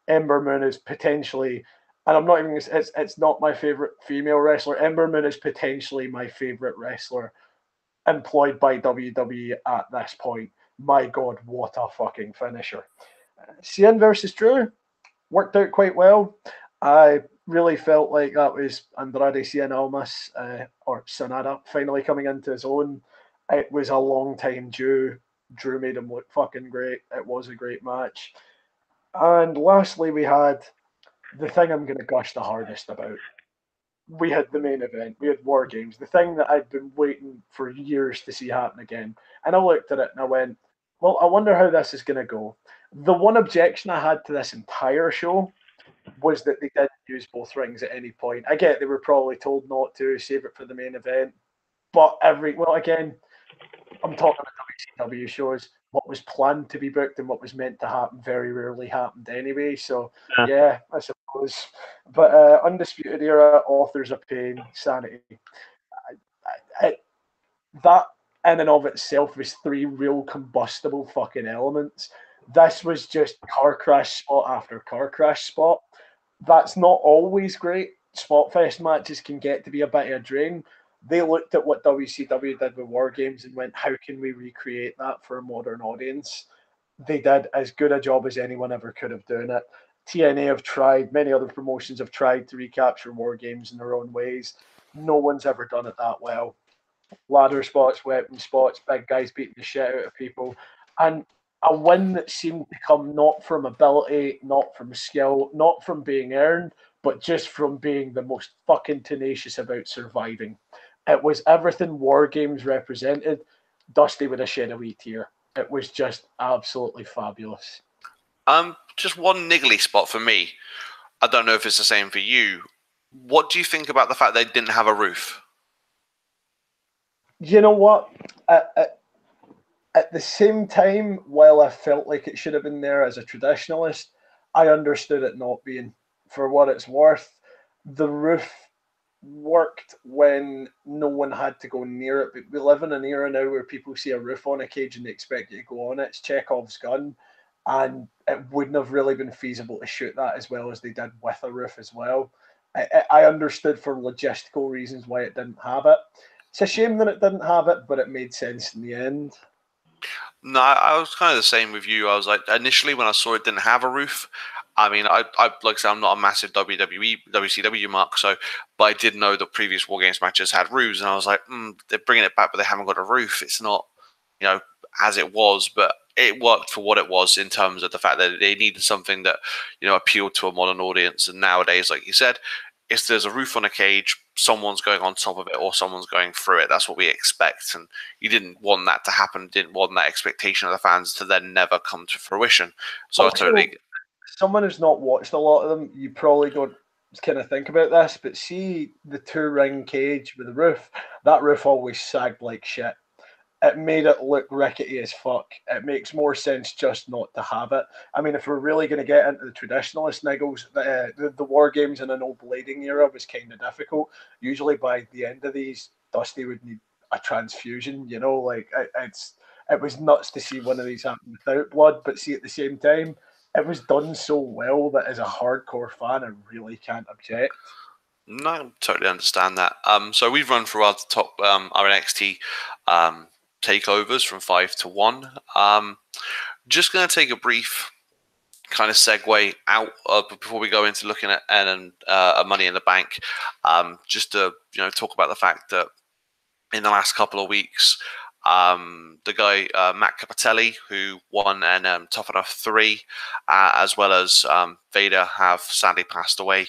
Ember Moon is potentially, and I'm not even, it's not my favorite female wrestler. Ember Moon is potentially my favorite wrestler employed by WWE at this point. My God, what a fucking finisher. Cien versus Drew worked out quite well. I really felt like that was Andrade Cien Almas, or Sonata, finally coming into his own. It was a long time due. Drew made him look fucking great. It was a great match. And lastly, we had the thing I'm going to gush the hardest about. We had the main event. We had War Games, the thing that I'd been waiting for years to see happen again. And I looked at it and I went, well, I wonder how this is going to go. The one objection I had to this entire show was that they didn't use both rings at any point. I get they were probably told not to, save it for the main event. But again, I'm talking about WCW shows. What was planned to be booked and what was meant to happen very rarely happened anyway. So, yeah, I suppose. But Undisputed Era, Authors of Pain, Sanity. That in and of itself was three real combustible fucking elements. This was just car crash spot after car crash spot. That's not always great. Spot fest matches can get to be a bit of a drain. They looked at what WCW did with War Games and went, how can we recreate that for a modern audience? They did as good a job as anyone ever could have done it. TNA have tried, many other promotions have tried to recapture War Games in their own ways. No one's ever done it that well. Ladder spots, weapon spots, big guys beating the shit out of people. And a win that seemed to come not from ability, not from skill, not from being earned, but just from being the most fucking tenacious about surviving. It was everything War Games represented. Dusty would have shed a wee tear. It was just absolutely fabulous. Just one niggly spot for me. I don't know if it's the same for you. What do you think about the fact they didn't have a roof? You know what? At the same time, while I felt like it should have been there as a traditionalist, I understood it not being. For what it's worth, the roof worked when no one had to go near it. But we live in an era now where people see a roof on a cage and they expect you to go on it. It's Chekhov's gun. And it wouldn't have really been feasible to shoot that as well as they did with a roof as well. I understood for logistical reasons why it didn't have it. It's a shame that it didn't have it, but it made sense in the end. No, I was kind of the same with you. I was like, initially when I saw it didn't have a roof, I mean, I like I said, I'm not a massive WWE, WCW mark, so, but I did know the previous War Games matches had roofs, and I was like, they're bringing it back, but they haven't got a roof. It's not, as it was, but it worked for what it was in terms of the fact that they needed something that, appealed to a modern audience. And nowadays, like you said, if there's a roof on a cage, someone's going on top of it or someone's going through it. That's what we expect. And you didn't want that to happen, didn't want that expectation of the fans to then never come to fruition. So also, someone who's not watched a lot of them, you probably don't kind of think about this, but see the two-ring cage with the roof, that roof always sagged like shit. It made it look rickety as fuck. It makes more sense just not to have it. I mean, if we're really going to get into the traditionalist niggles, the War Games in an old blading era was kind of difficult. Usually by the end of these, Dusty would need a transfusion, it was nuts to see one of these happen without blood, but see, at the same time, it was done so well that as a hardcore fan, I really can't object. No, I totally understand that. So we've run through our top our NXT takeovers from 5 to 1. Just going to take a brief kind of segue out before we go into looking at Money in the Bank, just to talk about the fact that in the last couple of weeks, the guy Matt Cappotelli, who won an Tough Enough 3, as well as Vader, have sadly passed away.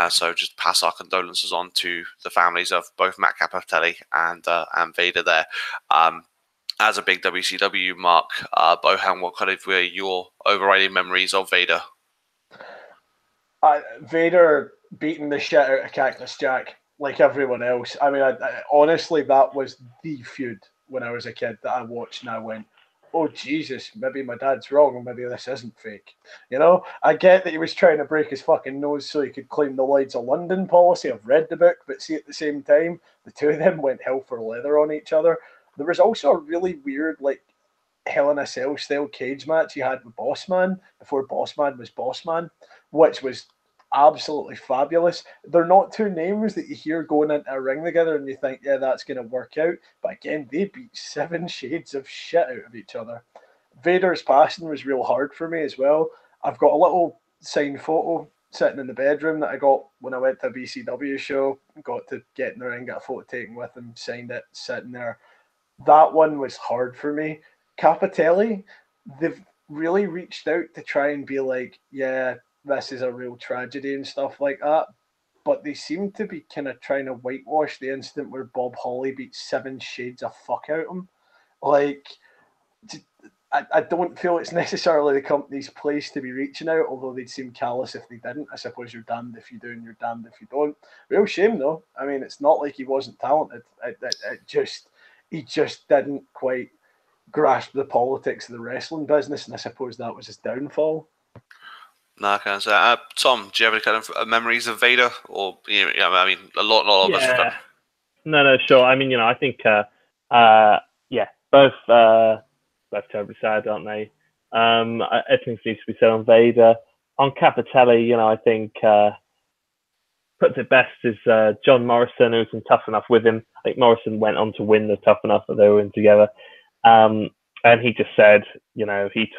So just pass our condolences on to the families of both Matt Cappotelli and Vader there. As a big WCW Mark, Bohan, what kind of were your overriding memories of Vader? Vader beating the shit out of Cactus Jack like everyone else. I mean, honestly, that was the feud when I was a kid that I watched and I went, oh, Jesus, maybe my dad's wrong or maybe this isn't fake. I get that he was trying to break his fucking nose so he could claim the Lloyds of London policy. I've read the book, but see, at the same time, the two of them went hell for leather on each other. There was also a really weird, Hell in a Cell style cage match he had with Bossman before Bossman was Bossman, which was absolutely fabulous. They're not two names that you hear going into a ring together and you think, yeah, that's going to work out. But again, they beat 7 shades of shit out of each other. Vader's passing was real hard for me as well. I've got a little signed photo sitting in the bedroom that I got when I went to a BCW show. Got to get in the ring, got a photo taken with him, signed it, sitting there. That one was hard for me. Cappotelli, they've really reached out to try and be like, yeah, this is a real tragedy and stuff like that. But they seem to be kind of trying to whitewash the incident where Bob Holly beat 7 shades of fuck out of him. I don't feel it's necessarily the company's place to be reaching out, although they'd seem callous if they didn't. I suppose you're damned if you do and you're damned if you don't. Real shame, though. I mean, it's not like he wasn't talented. He just didn't quite grasp the politics of the wrestling business, and I suppose that was his downfall. No, I can't say. Tom, do you have any kind of memories of Vader, or I mean, a lot of us have done. No, sure. I mean, I think, both terribly sad, aren't they? Everything needs to be said on Vader. On Cappotelli, I think puts it best is John Morrison, who's in Tough Enough with him. I think Morrison went on to win the Tough Enough that they were in together. And he just said, he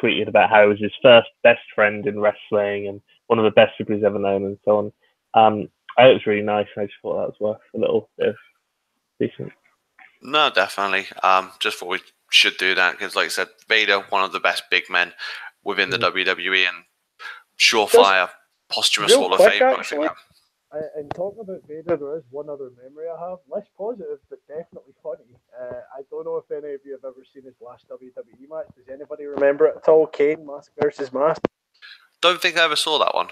tweeted about how he was his first best friend in wrestling and one of the best people he's ever known and so on. It was really nice. I just thought that was worth a little bit of decent. No, definitely. Just thought we should do that because, like I said, Vader, one of the best big men within the WWE and surefire posthumous Hall of Fame. Actually, in talking about Vader, there is one other memory I have, less positive but definitely funny. I don't know if any of you have ever seen his last WWE match. Does anybody remember it at all? Kane, mask versus mask. Don't think I ever saw that one.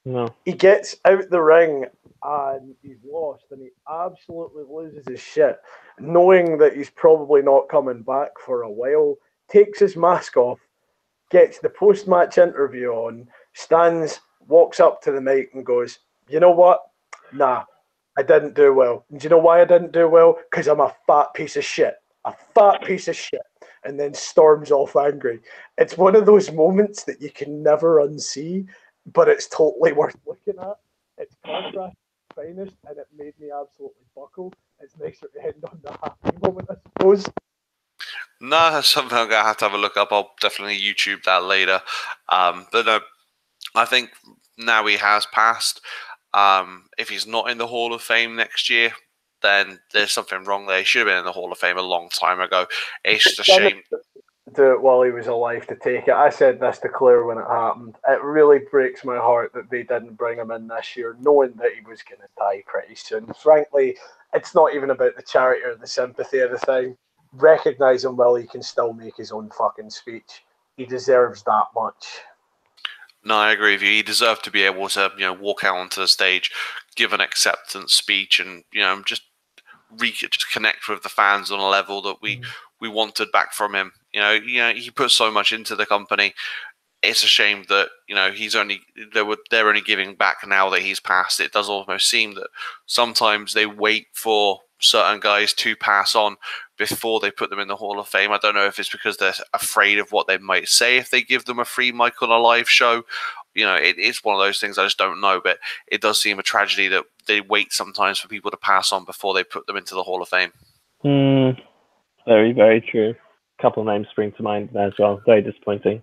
No. He gets out the ring and he's lost and he absolutely loses his shit, knowing that he's probably not coming back for a while, takes his mask off, gets the post-match interview on, stands, walks up to the mic and goes, you know what? Nah, I didn't do well. And do you know why I didn't do well? Because I'm a fat piece of shit. A fat piece of shit. And then storms off angry. It's one of those moments that you can never unsee, but it's totally worth looking at. It's contrast finest, and it made me absolutely buckle. It's nicer to end on the happy moment, I suppose. No, that's something I'm going to have a look up. I'll definitely YouTube that later. But no, I think now he has passed. If he's not in the Hall of Fame next year, then there's something wrong there. He should have been in the Hall of Fame a long time ago. It's just a shame. Do it while he was alive to take it. I said this to Claire when it happened. It really breaks my heart that they didn't bring him in this year, knowing that he was going to die pretty soon. Frankly, it's not even about the charity or the sympathy of the thing. Recognise him while he can still make his own fucking speech. He deserves that much. No, I agree with you. He deserved to be able to, walk out onto the stage, give an acceptance speech, and just connect with the fans on a level that we wanted back from him. He put so much into the company. It's a shame that they're only giving back now that he's passed. It does almost seem that sometimes they wait for certain guys to pass on before they put them in the Hall of Fame. I don't know if it's because they're afraid of what they might say if they give them a free mic on a live show. It's one of those things I just don't know, but it does seem a tragedy that they wait sometimes for people to pass on before they put them into the Hall of Fame. Very, very true. A couple of names spring to mind there as well. Very disappointing.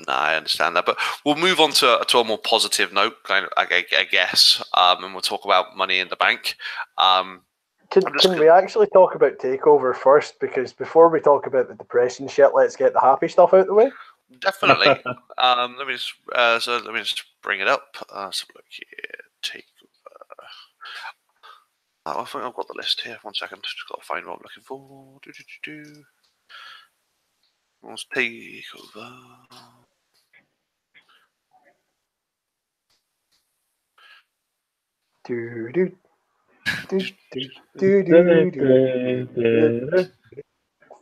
No, I understand that, but we'll move on to a more positive note, kind of, I guess, and we'll talk about Money in the Bank. Can we actually talk about TakeOver first? Because before we talk about the depressing shit, let's get the happy stuff out of the way. Definitely. Let me just bring it up. So look here, TakeOver. I think I've got the list here. 1 second, just got to find what I'm looking for. Let's TakeOver. Do do do do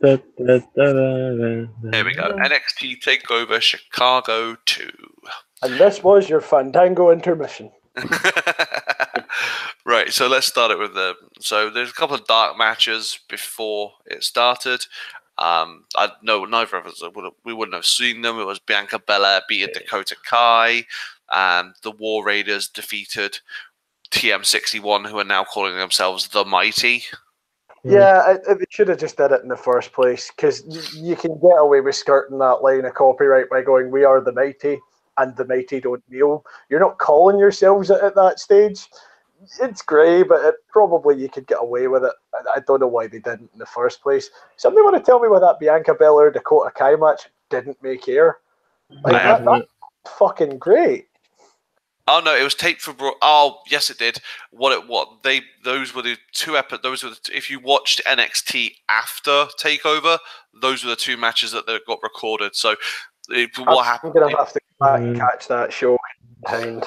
There we go. NXT TakeOver Chicago 2. And this was your Fandango intermission. Right, so let's start it with so there's a couple of dark matches before it started. I know neither of us wouldn't have seen them. It was Bianca Belair beating Dakota Kai, and the War Raiders defeated TM61, who are now calling themselves the Mighty. Yeah, they should have just did it in the first place, because you can get away with skirting that line of copyright by going, "We are the Mighty, and the Mighty don't kneel." You're not calling yourselves it at that stage. It's grey, but probably you could get away with it. I don't know why they didn't in the first place. Somebody want to tell me why that Bianca Belair Dakota Kai match didn't make air? Like that's fucking great. Oh no, it was taped for. Oh yes, it did. Those were the two episodes. If you watched NXT after Takeover, those were the two matches that got recorded. So what happened? I'm gonna have to go back and catch that show behind.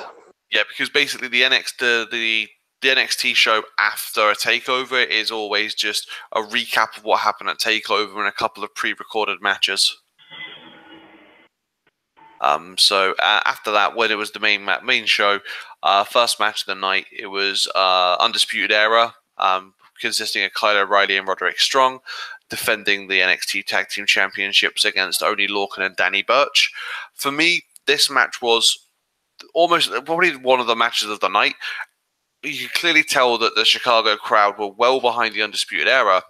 Yeah, because basically the NXT show after a Takeover is always just a recap of what happened at Takeover and a couple of pre-recorded matches. So after that, when it was the main show, first match of the night, it was Undisputed Era, consisting of Kyle O'Reilly and Roderick Strong, defending the NXT Tag Team Championships against Oney Lorcan and Danny Burch. For me, this match was probably one of the matches of the night. You could clearly tell that the Chicago crowd were well behind the Undisputed Era.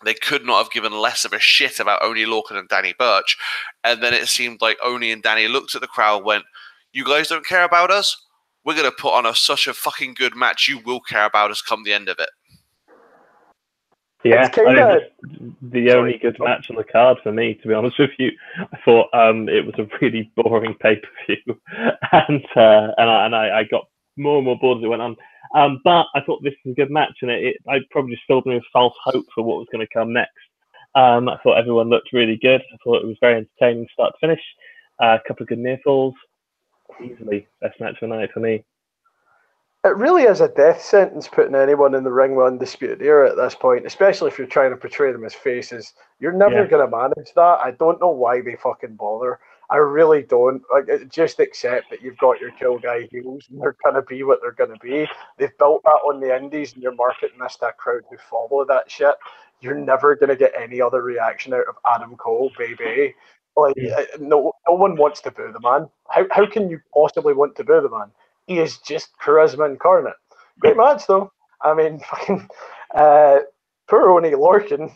They could not have given less of a shit about Oney Lorcan and Danny Burch. And then it seemed like Oney and Danny looked at the crowd and went, "You guys don't care about us? We're going to put on such a fucking good match. You will care about us come the end of it." Yeah, the only good match on the card for me, to be honest with you. I thought it was a really boring pay-per-view, and I got more and more bored as it went on. But I thought this was a good match, and I probably just filled me with false hope for what was going to come next. I thought everyone looked really good. I thought it was very entertaining start to finish. A couple of good near falls. Easily best match of the night for me. It really is a death sentence putting anyone in the ring with Undisputed Era at this point, especially if you're trying to portray them as faces. You're never going to manage that. I don't know why they fucking bother. I really don't. Just accept that you've got your kill guy heels and they're going to be what they're going to be. They've built that on the indies and you're marketing this to a crowd who follow that shit. You're never going to get any other reaction out of Adam Cole, baby. No one wants to boo the man. How can you possibly want to boo the man? He is just charisma incarnate. Great match, though. I mean, fucking poor Oney Lorcan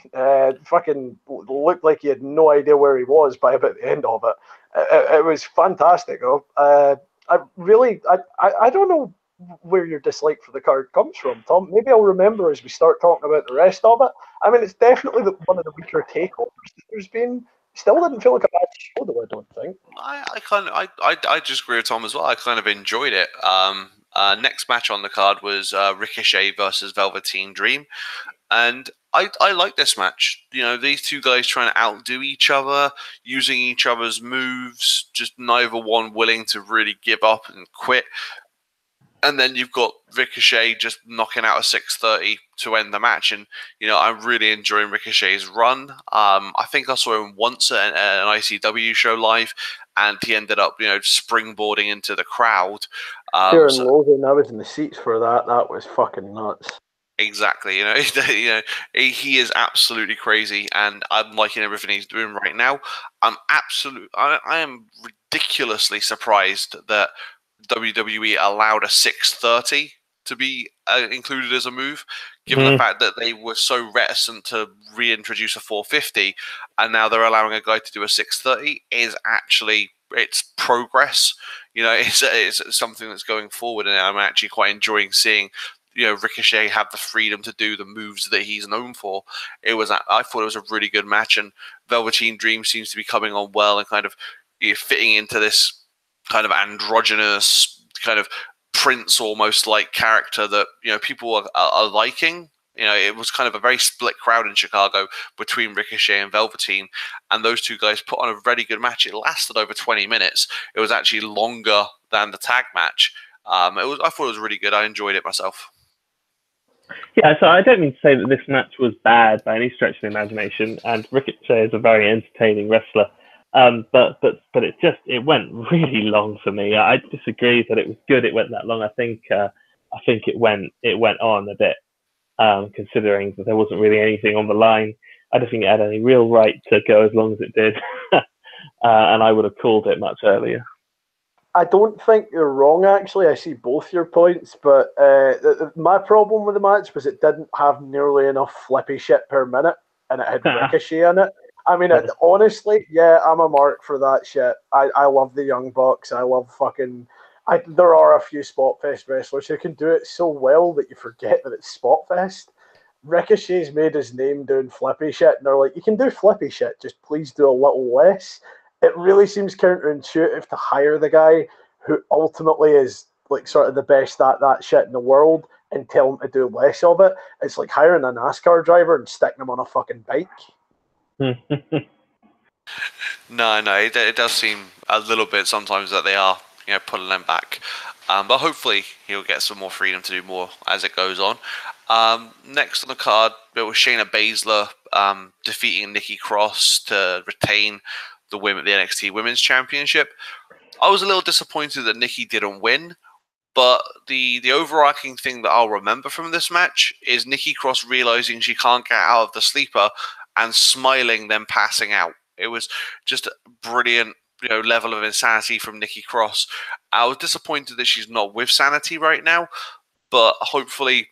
fucking looked like he had no idea where he was by about the end of it. It was fantastic, though. I don't know where your dislike for the card comes from, Tom. Maybe I'll remember as we start talking about the rest of it. I mean, it's definitely one of the weaker takeovers that there's been. Still didn't feel like a bad show, though, I don't think. I just agree with Tom as well. I kind of enjoyed it. Next match on the card was Ricochet versus Velveteen Dream, and I like this match. You know, these two guys trying to outdo each other, using each other's moves, just neither one willing to really give up and quit. And then you've got Ricochet just knocking out a 630 to end the match. And, you know, I'm really enjoying Ricochet's run. I think I saw him once at an ICW show live, and he ended up, you know, springboarding into the crowd. Kieran Logan, I was in the seats for that. That was fucking nuts. Exactly. You know, he is absolutely crazy, and I'm liking everything he's doing right now. I am ridiculously surprised that WWE allowed a 630 to be included as a move, given the fact that they were so reticent to reintroduce a 450, and now they're allowing a guy to do a 630 is actually it's progress. You know, it's something that's going forward, and I'm actually quite enjoying seeing, you know, Ricochet have the freedom to do the moves that he's known for. I thought it was a really good match, and Velveteen Dream seems to be coming on well and kind of, you know, fitting into this kind of androgynous kind of prince almost like character that, you know, people are liking. You know, it was kind of a very split crowd in Chicago between Ricochet and Velveteen, and those two guys put on a very good match. It lasted over 20 minutes. It was actually longer than the tag match. I thought it was really good. I enjoyed it myself. Yeah, so I don't mean to say that this match was bad by any stretch of the imagination, and Ricochet is a very entertaining wrestler. But it went really long for me. I disagree that it was good. It went that long. I think it went on a bit, considering that there wasn't really anything on the line. I don't think it had any real right to go as long as it did, and I would have called it much earlier. I don't think you're wrong, actually. I see both your points, but my problem with the match was it didn't have nearly enough flippy shit per minute, and it had Ricochet in it. I mean, honestly, yeah, I'm a mark for that shit. I love the Young Bucks. I love fucking... there are a few Spotfest wrestlers who can do it so well that you forget that it's Spotfest. Ricochet's made his name doing flippy shit, and they're like, you can do flippy shit, just please do a little less. It really seems counterintuitive to hire the guy who ultimately is like sort of the best at that shit in the world and tell him to do less of it. It's like hiring a NASCAR driver and sticking him on a fucking bike. No, it does seem a little bit sometimes that they are, you know, pulling them back. But hopefully he'll get some more freedom to do more as it goes on. Next on the card, it was Shayna Baszler defeating Nikki Cross to retain the NXT Women's Championship. I was a little disappointed that Nikki didn't win, but the overarching thing that I'll remember from this match is Nikki Cross realizing she can't get out of the sleeper and smiling, then passing out. It was just a brilliant, you know, level of insanity from Nikki Cross. I was disappointed that she's not with Sanity right now, but hopefully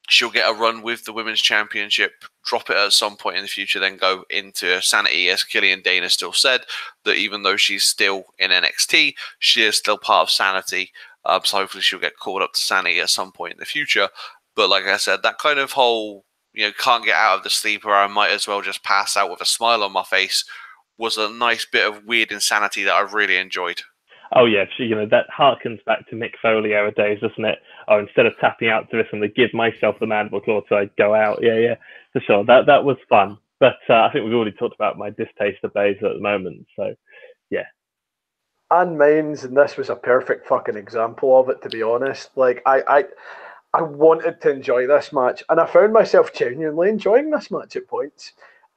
she'll get a run with the Women's Championship, drop it at some point in the future, then go into Sanity, as Killian Dane has still said, that even though she's still in NXT, she is still part of Sanity. So hopefully she'll get called up to Sanity at some point in the future. But like I said, that kind of whole, you know, can't get out of the sleeper, I might as well just pass out with a smile on my face, was a nice bit of weird insanity that I really enjoyed. Oh yeah, you know, that harkens back to Mick Foley era days, doesn't it? Oh, instead of tapping out to this, I'm going to give myself the mandible claw so I go out. Yeah, for sure. That was fun. But I think we've already talked about my distaste of Baszler at the moment. So, yeah. And mine's, and this was a perfect fucking example of it, to be honest. Like, I wanted to enjoy this match, and I found myself genuinely enjoying this match at points.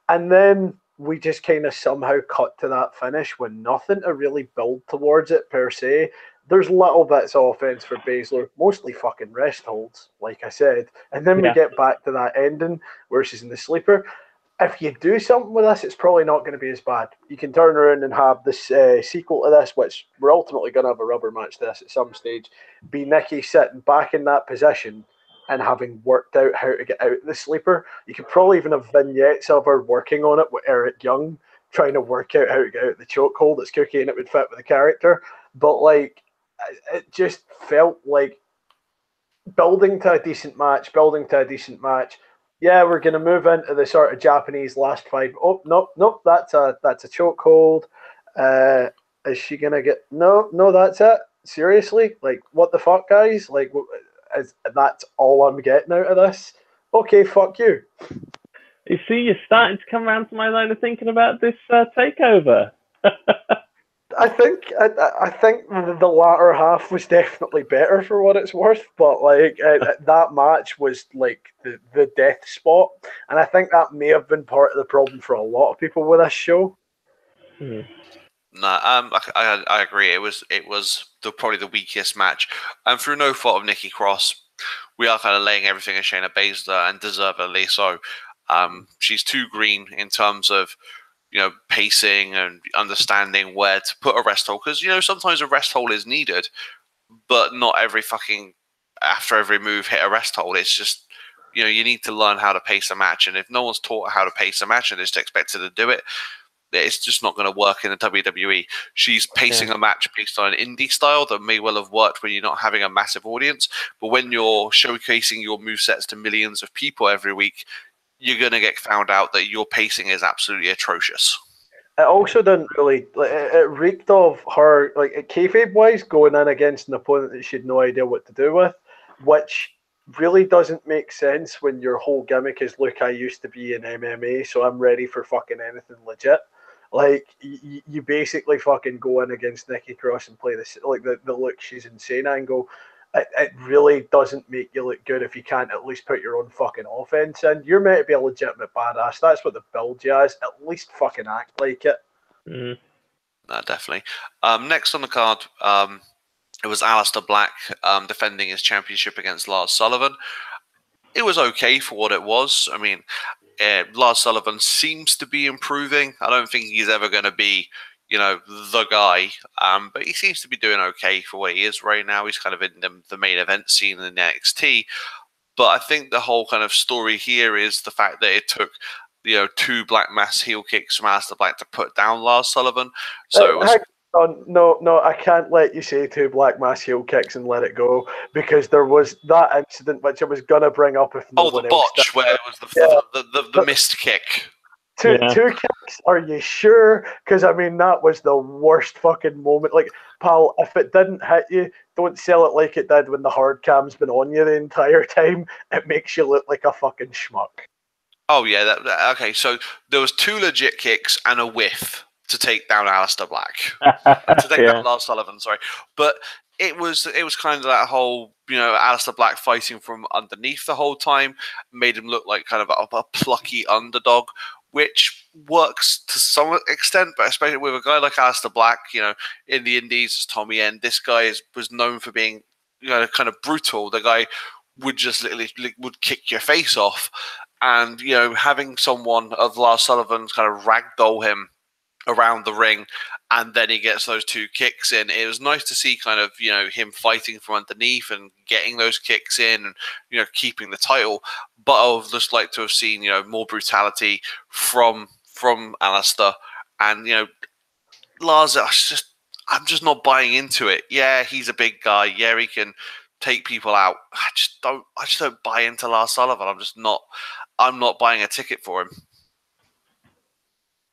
And then we just kind of somehow cut to that finish with nothing to really build towards it per se. There's little bits of offense for Baszler, mostly fucking rest holds, like I said. And then we get back to that ending where she's in the sleeper. If you do something with this, it's probably not going to be as bad. You can turn around and have this sequel to this, which we're ultimately going to have a rubber match to this at some stage, be Nikki sitting back in that position and having worked out how to get out of the sleeper. You could probably even have vignettes of her working on it with Eric Young, trying to work out how to get out of the chokehold. It's cookie and it would fit with the character. But like, it just felt like building to a decent match. Yeah, we're going to move into the sort of Japanese last five. Oh, nope, that's a chokehold. Is she going to get... No, that's it. Seriously? Like, what the fuck, guys? Like, that's all I'm getting out of this? Okay, fuck you. You see, you're starting to come around to my line of thinking about this takeover. I think the latter half was definitely better for what it's worth, but like that match was like the death spot, and I think that may have been part of the problem for a lot of people with this show. No, I agree. It was probably the weakest match, and through no fault of Nikki Cross, we are kind of laying everything at Shayna Baszler, and deservedly so. She's too green in terms of, you know, pacing and understanding where to put a rest hold, because, you know, sometimes a rest hold is needed, but not every fucking after every move hit a rest hold. It's just, you know, you need to learn how to pace a match, and if no one's taught how to pace a match and just expected to do it, it's just not going to work in the WWE. She's pacing a match based on an indie style that may well have worked when you're not having a massive audience, but when you're showcasing your movesets to millions of people every week, you're going to get found out that your pacing is absolutely atrocious. It also didn't really. It reeked of her, like kayfabe wise, going in against an opponent that she had no idea what to do with, which really doesn't make sense when your whole gimmick is, look, I used to be in MMA, so I'm ready for fucking anything legit. Like you basically fucking go in against Nikki Cross and play this like the look she's insane angle. It really doesn't make you look good if you can't at least put your own fucking offense in. You're meant to be a legitimate badass. That's what they build you as. At least fucking act like it. Mm. No, definitely. Next on the card, it was Aleister Black defending his championship against Lars Sullivan. It was okay for what it was. I mean, Lars Sullivan seems to be improving. I don't think he's ever going to be, the guy. But he seems to be doing okay for what he is right now. He's kind of in the main event scene in NXT. But I think the whole kind of story here is the fact that it took, 2 Black Mass heel kicks from Aleister Black to put down Lars Sullivan. So it was. No, I can't let you say 2 Black Mass heel kicks and let it go, because there was that incident which I was gonna bring up if no one else. Oh, the botch where it was the missed kick. Two kicks? Are you sure? Because I mean, that was the worst fucking moment. Like, pal, if it didn't hit you, don't sell it like it did when the hard cam's been on you the entire time. It makes you look like a fucking schmuck. Oh yeah, okay. So there was 2 legit kicks and a whiff to take down Aleister Black, to take down Lars Sullivan. Sorry, but it was kind of that whole Aleister Black fighting from underneath the whole time, made him look like kind of a plucky underdog, which works to some extent, but especially with a guy like Aleister Black, in the Indies as Tommy End, this guy was known for being kind of brutal. The guy would just literally would kick your face off, and having someone of Lars Sullivan's kind of ragdoll him around the ring, and then he gets those 2 kicks in. It was nice to see kind of him fighting from underneath and getting those kicks in, and keeping the title. But I would just like to have seen more brutality from Aleister, and Lars. I'm just not buying into it. Yeah, he's a big guy. Yeah, he can take people out. I just don't buy into Lars Sullivan. I'm not buying a ticket for him.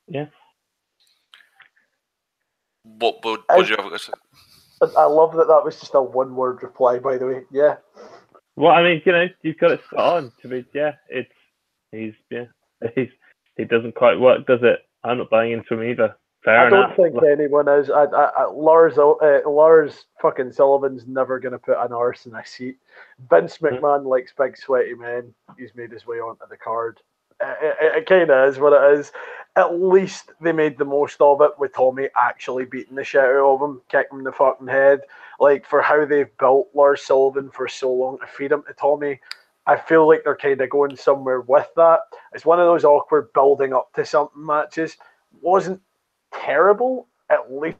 Yeah. What do you have to say? I love that was just a one-word reply, by the way. Yeah. Well, I mean, you've got it spot on. To be, he doesn't quite work, does it? I'm not buying into him either. Fair enough. I don't think anyone is. Lars fucking Sullivan's never going to put an arse in a seat. Vince McMahon likes big sweaty men. He's made his way onto the card. It kind of is what it is. At least they made the most of it with Tommy actually beating the shit out of him, kicking him in the fucking head. Like, for how they've built Lars Sullivan for so long to feed him to Tommy, I feel like they're kind of going somewhere with that. It's one of those awkward building up to something matches. Wasn't terrible, at least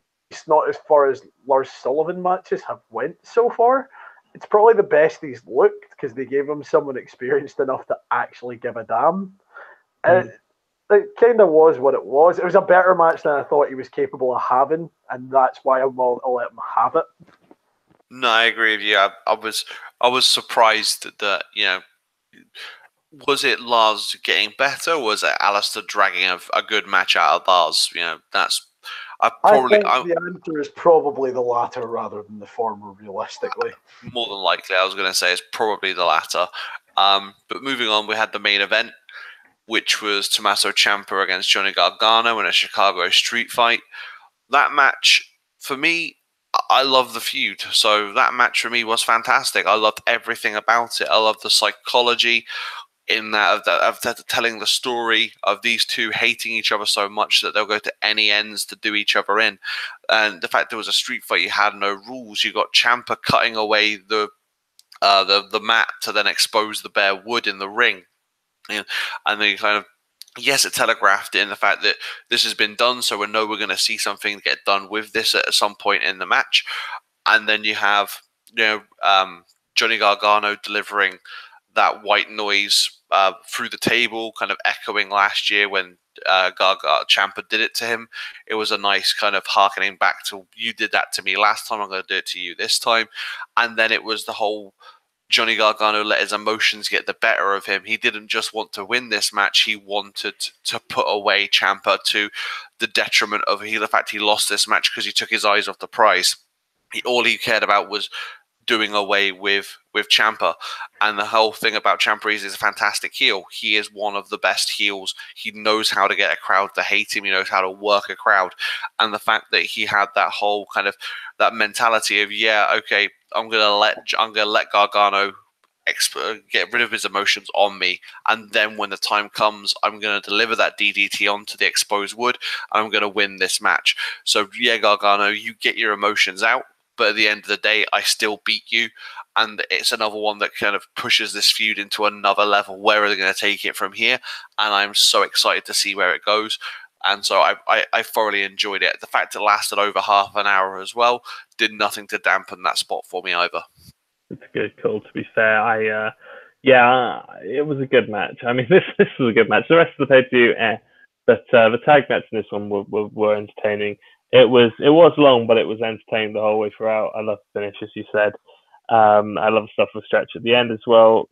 not as far as Lars Sullivan matches have went so far. It's probably the best he's looked because they gave him someone experienced enough to actually give a damn. It kind of was what it was. It was a better match than I thought he was capable of having, and that's why I'll let him have it. No, I agree with you. I was surprised that was it Lars getting better, or was it Aleister dragging a good match out of Lars? I think the answer is probably the latter rather than the former, realistically. More than likely, I was going to say it's probably the latter. But moving on, we had the main event, which was Tommaso Ciampa against Johnny Gargano in a Chicago street fight. That match, for me, I love the feud. So that match for me was fantastic. I loved everything about it. I loved the psychology in that of telling the story of these two hating each other so much that they'll go to any ends to do each other in. And the fact there was a street fight, you had no rules. You got Ciampa cutting away the mat to then expose the bare wood in the ring. And then you kind of, yes, it telegraphed in the fact that this has been done, so we know we're going to see something get done with this at some point in the match. And then you have Johnny Gargano delivering that white noise through the table, kind of echoing last year when Ciampa did it to him. It was a nice kind of harkening back to, you did that to me last time, I'm going to do it to you this time. And then it was the whole Johnny Gargano let his emotions get the better of him. He didn't just want to win this match, he wanted to put away Ciampa to the detriment of the fact he lost this match because he took his eyes off the prize. All he cared about was doing away with Ciampa. And the whole thing about Ciampa is he's a fantastic heel. He is one of the best heels. He knows how to get a crowd to hate him. He knows how to work a crowd. And the fact that he had that whole kind of that mentality of, yeah, okay, I'm gonna let Gargano get rid of his emotions on me, and then when the time comes, I'm going to deliver that DDT onto the exposed wood, and I'm going to win this match. So yeah, Gargano, you get your emotions out, but at the end of the day, I still beat you. And it's another one that kind of pushes this feud into another level. Where are they going to take it from here? And I'm so excited to see where it goes. And so I thoroughly enjoyed it. The fact it lasted over half an hour as well did nothing to dampen that spot for me either. It's a good call, to be fair. It was a good match. I mean, this was a good match. The rest of the pay-per-view, but the tag match in this one were entertaining. It was long, but it was entertaining the whole way throughout. I love the finish, as you said. I love stuff with Stretch at the end as well.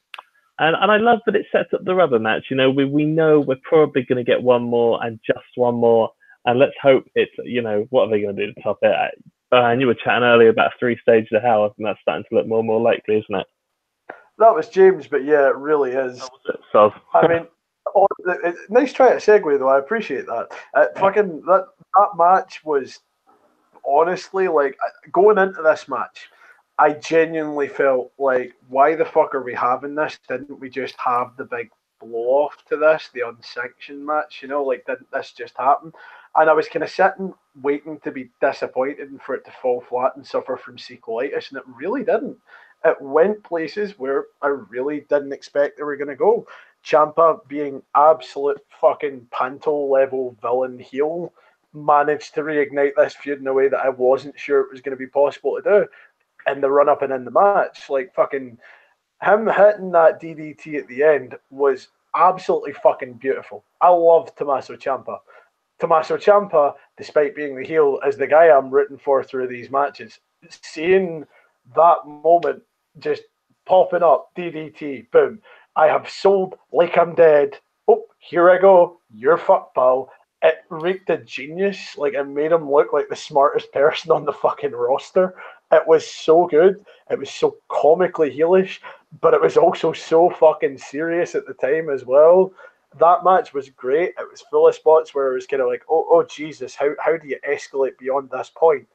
And I love that it sets up the rubber match. You know, we know we're probably going to get one more and just one more. And let's hope it's, you know, what are they going to do to top it? And you were chatting earlier about 3 stages of hell. I think that's starting to look more and more likely, isn't it? That was James, but yeah, it really is. So, I mean, nice try to segue though. I appreciate that. Fucking that match was honestly like going into this match. I genuinely felt like, why the fuck are we having this? Didn't we just have the big blow off to this, the unsanctioned match? You know, like didn't this just happen? And I was kind of sitting, waiting to be disappointed and for it to fall flat and suffer from sequelitis, and it really didn't. It went places where I really didn't expect they were going to go. Ciampa, being absolute fucking panto level villain heel, managed to reignite this feud in a way that I wasn't sure it was going to be possible to do in the run up and in the match. Like fucking him hitting that DDT at the end was absolutely fucking beautiful. I love Tommaso Ciampa. Tommaso Ciampa, despite being the heel, is the guy I'm rooting for through these matches. Seeing that moment just popping up, DDT, boom. I have sold like I'm dead. Oh, here I go. You're fucked, pal. It reeked of genius. Like, it made him look like the smartest person on the fucking roster. It was so good. It was so comically heelish, but it was also so fucking serious at the time as well. That match was great. It was full of spots where it was kind of like, oh Jesus, how do you escalate beyond this point?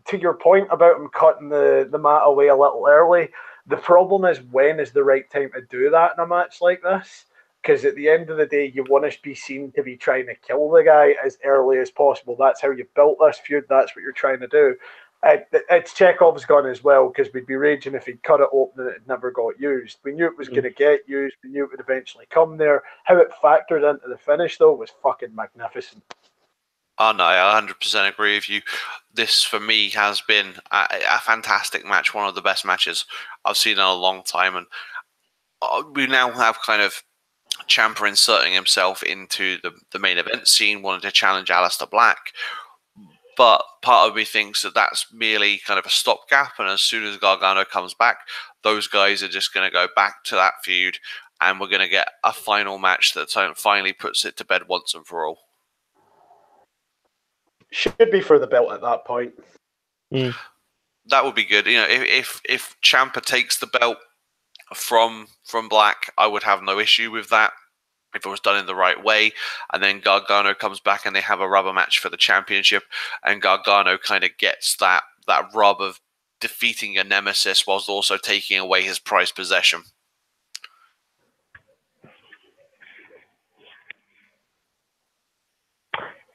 To your point about him cutting the mat away a little early, the problem is, when is the right time to do that in a match like this? Because at the end of the day, you want to be seen to be trying to kill the guy as early as possible. That's how you built this feud. That's what you're trying to do. It's Chekhov's gun as well, because we'd be raging if he'd cut it open and it never got used. We knew it was going to get used. We knew it would eventually come there. How it factored into the finish, though, was fucking magnificent. Oh, no, I 100% agree with you. This, for me, has been a fantastic match, one of the best matches I've seen in a long time. And we now have kind of Ciampa inserting himself into the main event scene, wanting to challenge Aleister Black. But part of me thinks that that's merely kind of a stopgap. And as soon as Gargano comes back, those guys are just going to go back to that feud. And we're going to get a final match that finally puts it to bed once and for all. Should be for the belt at that point. That would be good. You know, if Ciampa takes the belt from Black, I would have no issue with that if it was done in the right way. And then Gargano comes back and they have a rubber match for the championship, and Gargano kind of gets that rub of defeating a nemesis whilst also taking away his prized possession.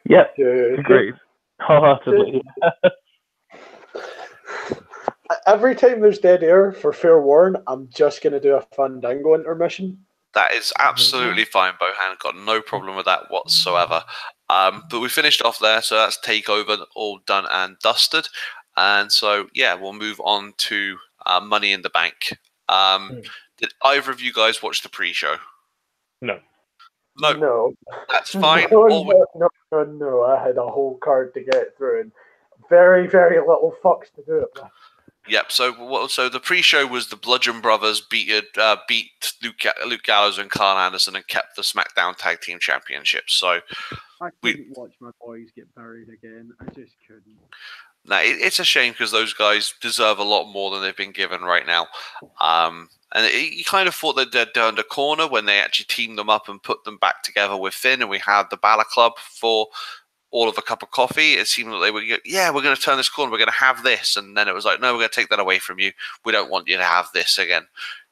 Yep, great. Wholeheartedly. Every time there's dead air for fair warn, I'm just going to do a Fandango intermission. That is absolutely fine, Bohan. Got no problem with that whatsoever. But we finished off there, so that's TakeOver all done and dusted. And so, yeah, we'll move on to Money in the Bank. Did either of you guys watch the pre-show? No. No. That's fine. No. I had a whole card to get through and very, very little fucks to do it with. Yep. So the pre-show was the Bludgeon Brothers beat Luke Gallows and Carl Anderson and kept the SmackDown Tag Team Championships. So I couldn't watch my boys get buried again. I just couldn't. now it's a shame because those guys deserve a lot more than they've been given right now. And you kind of thought that they'd turned a corner when they actually teamed them up and put them back together with Finn, and we had the Balor Club for all of a cup of coffee. It seemed that they were, yeah, we're going to turn this corner. We're going to have this. And then it was like, no, we're going to take that away from you. We don't want you to have this again.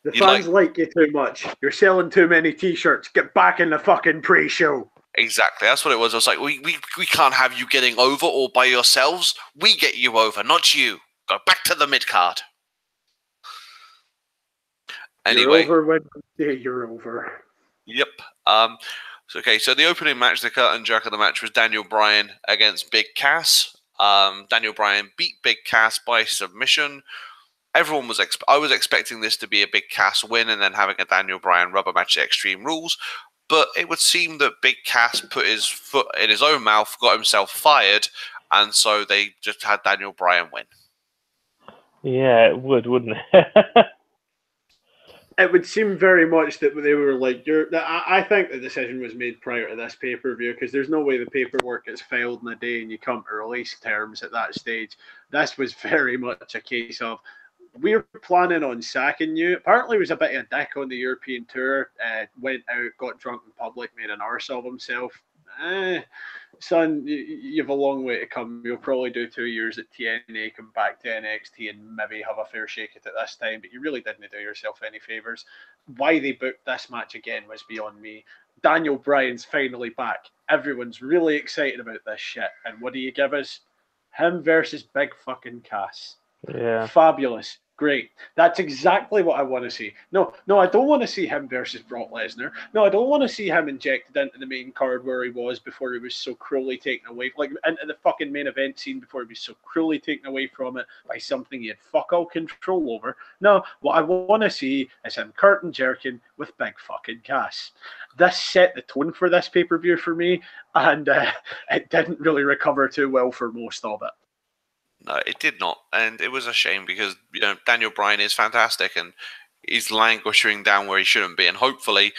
The fans like you too much. You're selling too many T-shirts. Get back in the fucking pre-show. Exactly. That's what it was. I was like, we can't have you getting over all by yourselves. We get you over, not you. Go back to the mid-card. Anyway. You're over when you're over. Yep. So the opening match, the curtain jerk of the match was Daniel Bryan against Big Cass. Daniel Bryan beat Big Cass by submission. Everyone was I was expecting this to be a Big Cass win and then having a Daniel Bryan rubber match at Extreme Rules, but it would seem that Big Cass put his foot in his own mouth, got himself fired, and so they just had Daniel Bryan win. Yeah, it would, wouldn't it? It would seem very much that they were like, I think the decision was made prior to this pay-per-view because there's no way the paperwork gets filed in a day and you come to release terms at that stage. This was very much a case of, we're planning on sacking you. Apparently, he was a bit of a dick on the European tour. Went out, got drunk in public, made an arse of himself. Son, you've a long way to come. You'll probably do 2 years at TNA, come back to NXT, and maybe have a fair shake at it this time. But you really didn't do yourself any favors. Why they booked this match again was beyond me. Daniel Bryan's finally back. Everyone's really excited about this shit. And what do you give us? Him versus Big fucking Cass. Yeah. Fabulous. Great. That's exactly what I want to see. No, I don't want to see him versus Brock Lesnar. No, I don't want to see him injected into the main card where he was before he was so cruelly taken away, like into the fucking main event scene before he was so cruelly taken away from it by something he had fuck all control over. No, what I want to see is him curtain jerking with Big fucking Cass. This set the tone for this pay-per-view for me, and it didn't really recover too well for most of it. No, it did not, and it was a shame because Daniel Bryan is fantastic and he's languishing down where he shouldn't be, and hopefully,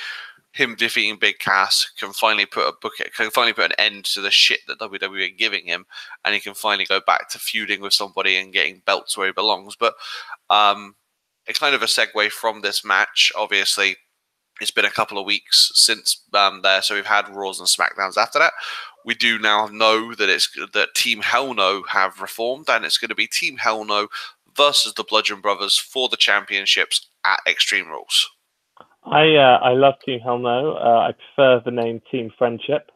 him defeating Big Cass can finally put an end to the shit that WWE are giving him, and he can finally go back to feuding with somebody and getting belts where he belongs. But it's kind of a segue from this match. Obviously, it's been a couple of weeks since there, so we've had Raws and SmackDowns after that. We do now know that Team Hell No have reformed, and it's going to be Team Hell No versus the Bludgeon Brothers for the championships at Extreme Rules. I love Team Hell No. I prefer the name Team Friendship,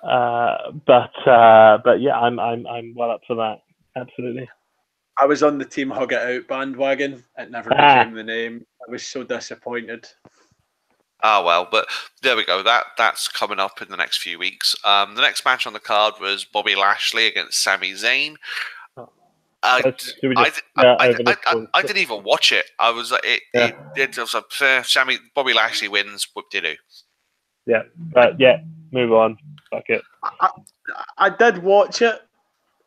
but yeah, I'm well up for that. Absolutely. I was on the Team Hug It Out bandwagon. It never became the name. I was so disappointed. Well, but there we go. That's coming up in the next few weeks. The next match on the card was Bobby Lashley against Sami Zayn. I didn't even watch it. I was like, Bobby Lashley wins. Whoop-de-doo. Yeah, but move on. Fuck it. I did watch it.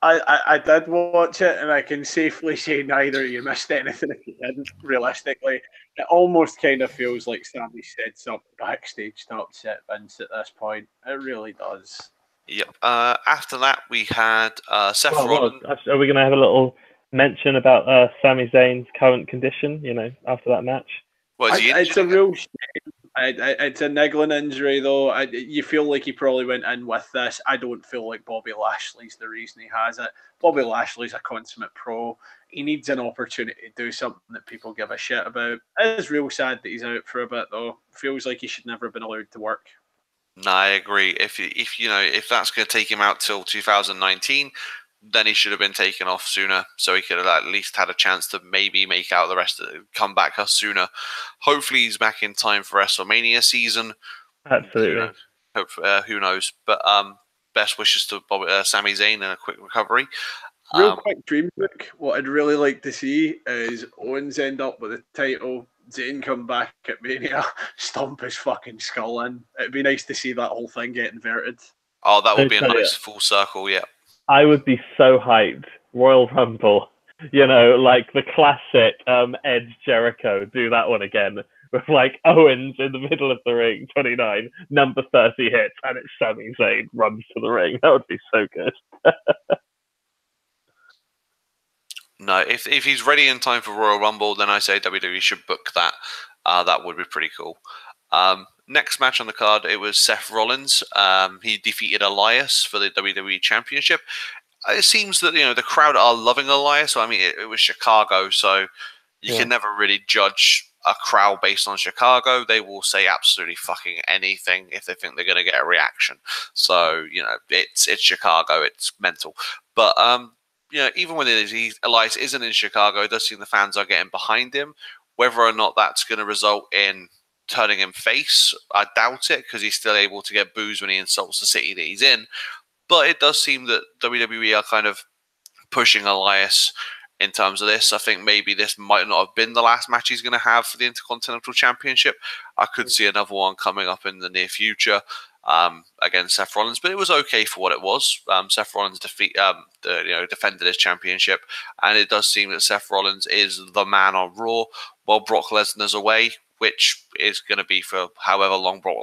I did watch it, and I can safely say neither of you missed anything if you didn't, realistically. It almost kind of feels like Sami said something backstage to upset Vince at this point. It really does. Yep. After that, we had Seth Rollins. Are we going to have a little mention about Sami Zayn's current condition, after that match? Well, it's a real shame. It's a niggling injury, though. You feel like he probably went in with this. I don't feel like Bobby Lashley's the reason he has it. Bobby Lashley's a consummate pro. He needs an opportunity to do something that people give a shit about. It is real sad that he's out for a bit, though. Feels like he should never have been allowed to work. No, I agree. If that's going to take him out till 2019, then he should have been taken off sooner, so he could have at least had a chance to maybe make out the rest of it, come back sooner. Hopefully, he's back in time for WrestleMania season. Absolutely. Who knows? But best wishes to Sami Zayn and a quick recovery. Real quick dream book. What I'd really like to see is Owens end up with the title, Zayn come back at Mania, stomp his fucking skull in. It'd be nice to see that whole thing get inverted. Oh, that would be a Totally. nice full circle, yeah. I would be so hyped. Royal Rumble, you know, like the classic Edge Jericho, do that one again. With like Owens in the middle of the ring, 29, number 30 hits, and it's Sami Zayn runs to the ring. That would be so good. No, if he's ready in time for Royal Rumble, then I say WWE should book that. That would be pretty cool. Next match on the card, it was Seth Rollins. He defeated Elias for the WWE Championship. It seems that the crowd are loving Elias. So, I mean, it was Chicago, so you can never really judge a crowd based on Chicago. They will say absolutely fucking anything if they think they're going to get a reaction. So it's Chicago. It's mental. But even when Elias isn't in Chicago, it does seem the fans are getting behind him. Whether or not that's going to result in turning him face, I doubt it, because he's still able to get boos when he insults the city that he's in. But it does seem that WWE are kind of pushing Elias in terms of this. I think maybe this might not have been the last match he's going to have for the Intercontinental Championship. I could see another one coming up in the near future against Seth Rollins, but it was okay for what it was. Seth Rollins defended his championship, and it does seem that Seth Rollins is the man on Raw while Brock Lesnar's away, which is going to be for however long Brock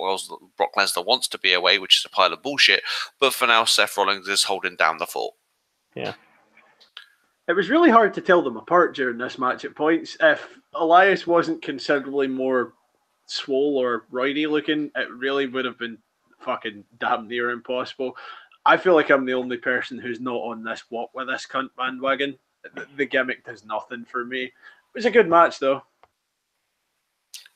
Lesnar wants to be away, which is a pile of bullshit. But for now, Seth Rollins is holding down the fort. Yeah. It was really hard to tell them apart during this match at points. If Elias wasn't considerably more swole or roidy looking, it really would have been fucking damn near impossible. I feel like I'm the only person who's not on this walk with this cunt bandwagon. The gimmick does nothing for me. It was a good match though.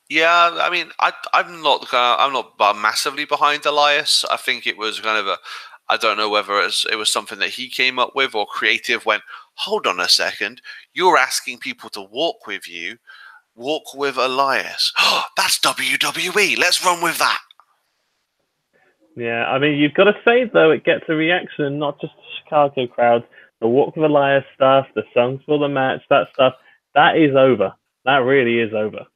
Yeah, I mean, I'm not massively behind Elias. I think it was kind of I don't know whether it was something that he came up with or creative went, hold on a second, you're asking people to walk with you. Walk with Elias. Oh, that's WWE. Let's run with that. Yeah, I mean, you've got to say, though, it gets a reaction, not just the Chicago crowd. The Walk with Elias stuff, the songs for the match, that stuff, that is over. That really is over.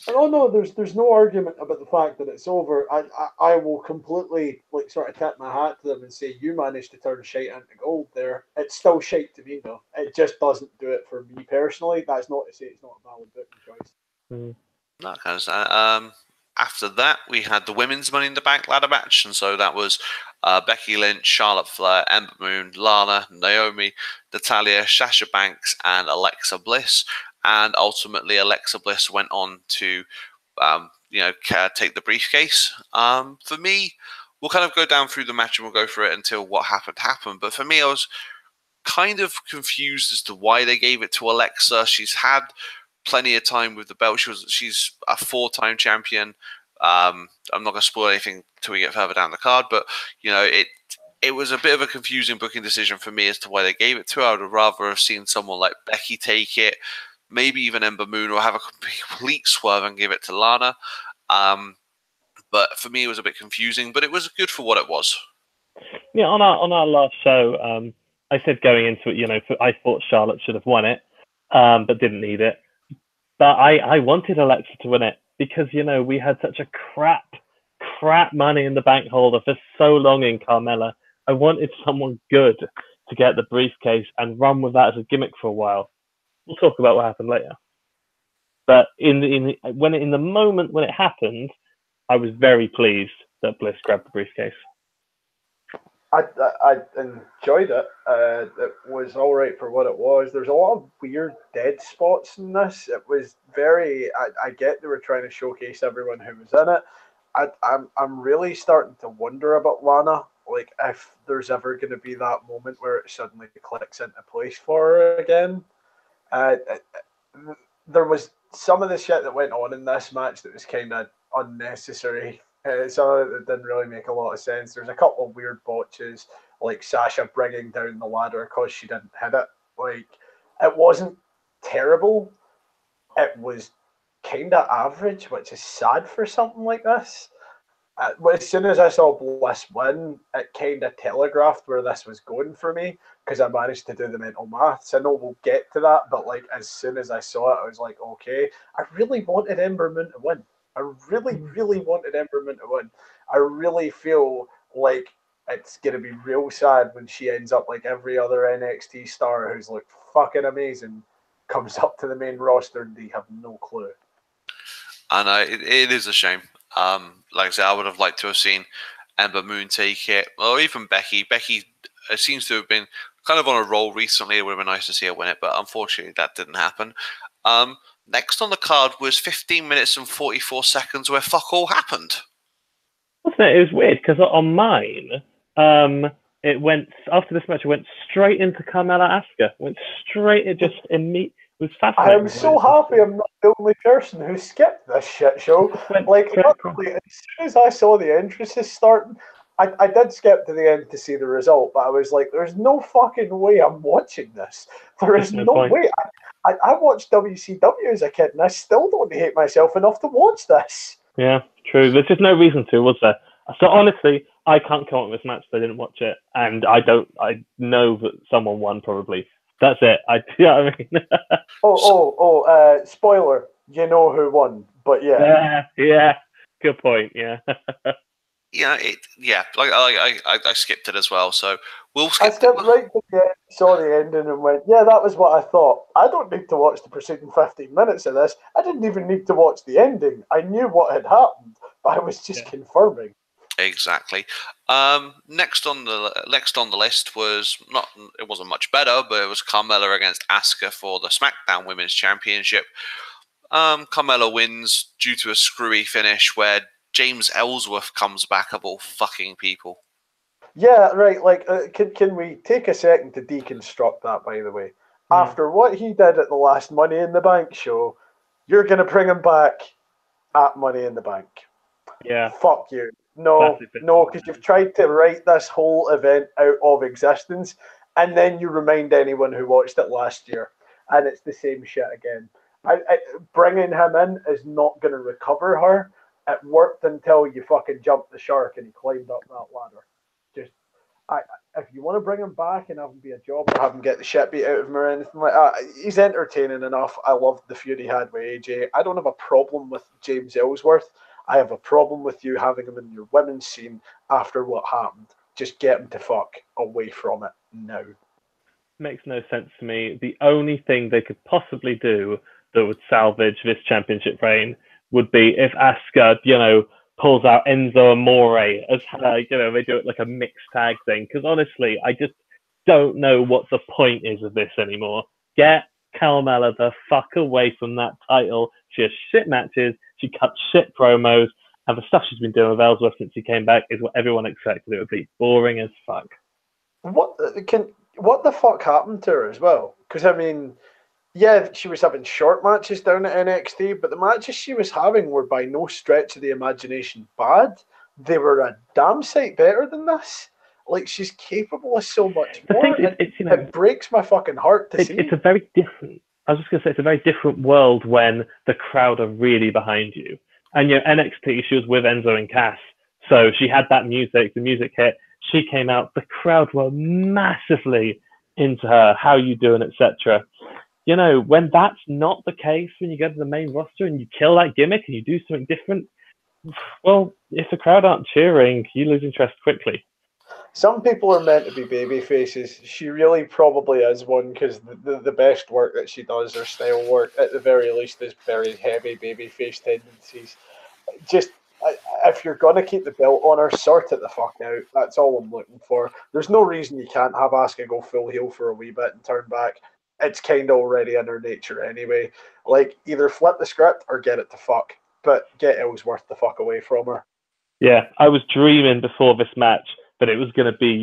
Oh no, there's no argument about the fact that it's over. I will completely sort of tip my hat to them and say you managed to turn shite into gold there. It's still shite to me though. It just doesn't do it for me personally. That's not to say it's not a valid booking choice. No, because after that we had the women's Money in the Bank ladder match, and so that was Becky Lynch, Charlotte Flair, Ember Moon, Lana, Naomi, Natalya, Sasha Banks, and Alexa Bliss. And ultimately, Alexa Bliss went on to, take the briefcase. For me, we'll kind of go down through the match and we'll go through it until what happened. But for me, I was kind of confused as to why they gave it to Alexa. She's had plenty of time with the belt. She's a 4-time champion. I'm not going to spoil anything till we get further down the card, but it was a bit of a confusing booking decision for me as to why they gave it to her. I would have rather have seen someone like Becky take it. Maybe even Ember Moon, or have a complete swerve and give it to Lana. But for me, it was a bit confusing, but it was good for what it was. Yeah, on our last show, I said going into it, I thought Charlotte should have won it, but didn't need it. But I wanted Alexa to win it because, we had such a crap Money in the Bank holder for so long in Carmella. I wanted someone good to get the briefcase and run with that as a gimmick for a while. We'll talk about what happened later. But in the moment when it happened, I was very pleased that Bliss grabbed the briefcase. I enjoyed it. It was all right for what it was. There's a lot of weird dead spots in this. It was very. I get they were trying to showcase everyone who was in it. I'm really starting to wonder about Lana. Like if there's ever going to be that moment where it suddenly clicks into place for her again. There was some of the shit that went on in this match that was kind of unnecessary. Some of it didn't really make a lot of sense. There's a couple of weird botches, like Sasha bringing down the ladder because she didn't hit it. Like, it wasn't terrible. It was kind of average, which is sad for something like this. as soon as I saw Bliss win, it kind of telegraphed where this was going for me because I managed to do the mental maths. I know we'll get to that, but like as soon as I saw it, I was like, okay, I really wanted Ember Moon to win. I really wanted Ember Moon to win. I really feel like it's going to be real sad when she ends up like every other NXT star who's like fucking amazing, comes up to the main roster and they have no clue. And it is a shame. Like I said, I would have liked to have seen Ember Moon take it, or even Becky. Becky seems to have been kind of on a roll recently. It would have been nice to see her win it, but unfortunately that didn't happen. Next on the card was 15 minutes and 44 seconds where fuck all happened. Wasn't it? It was weird because on mine, it went after this match. It went straight into Carmella Asuka. Went straight. It just immediately. It was fascinating. I am so happy I'm not the only person who skipped this shit show. Like, literally, as soon as I saw the entrances starting, I did skip to the end to see the result, but I was like, there's no fucking way I'm watching this. There is no way. I watched WCW as a kid, and I still don't hate myself enough to watch this. Yeah, true. There's just no reason to, was there? So honestly, I can't come up with this match if I didn't watch it, and I know that someone won probably. That's it. You know what I mean? Spoiler. You know who won, but yeah. Yeah. Good point. Yeah. Like I skipped it as well, so we'll skip. I skipped right to the end, saw the ending, and went, yeah, that was what I thought. I don't need to watch the preceding 15 minutes of this. I didn't even need to watch the ending. I knew what had happened, but I was just confirming. Exactly. Next on the list was it wasn't much better, but it was Carmella against Asuka for the SmackDown Women's Championship. Carmella wins due to a screwy finish where James Ellsworth comes back of all fucking people. Yeah, right. Like, can we take a second to deconstruct that? By the way, after what he did at the last Money in the Bank show, you're gonna bring him back at Money in the Bank. Yeah. Fuck you. No, because you've tried to write this whole event out of existence, and then you remind anyone who watched it last year, and it's the same shit again. Bringing him in is not going to recover her. It worked until you fucking jumped the shark and he climbed up that ladder. If you want to bring him back and have him be a job or have him get the shit beat out of him or anything like that, he's entertaining enough. I loved the feud he had with AJ. I don't have a problem with James Ellsworth. I have a problem with you having him in your women's scene after what happened. Just get him to fuck away from it now. Makes no sense to me. The only thing they could possibly do that would salvage this championship reign would be if Asuka, pulls out Enzo Amore as they do it like a mixed tag thing. Because honestly, I just don't know what the point is of this anymore. Get Carmella the fuck away from that title. She has shit matches. She cuts shit promos. And the stuff she's been doing with Ellsworth since he came back is what everyone expected it would be. Boring as fuck. What the fuck happened to her as well? Because, I mean, yeah, she was having short matches down at NXT, but the matches she was having were by no stretch of the imagination bad. They were a damn sight better than this. Like, she's capable of so much more. It breaks my fucking heart to see. It's a very different... I was just going to say, it's a very different world when the crowd are really behind you. And, NXT, she was with Enzo and Cass. So she had that music, the music hit. She came out, the crowd were massively into her, how you doing, etc. When that's not the case, when you go to the main roster and you kill that gimmick and you do something different, well, if the crowd aren't cheering, you lose interest quickly. Some people are meant to be baby faces. She really probably is one because the best work that she does, her style work, at the very least, is very heavy baby face tendencies. Just, if you're going to keep the belt on her, sort it the fuck out. That's all I'm looking for. There's no reason you can't have Asuka go full heel for a wee bit and turn back. It's kind of already in her nature anyway. Like, either flip the script or get it to fuck. But get Ellsworth the fuck away from her. Yeah, I was dreaming before this match that it was going to be,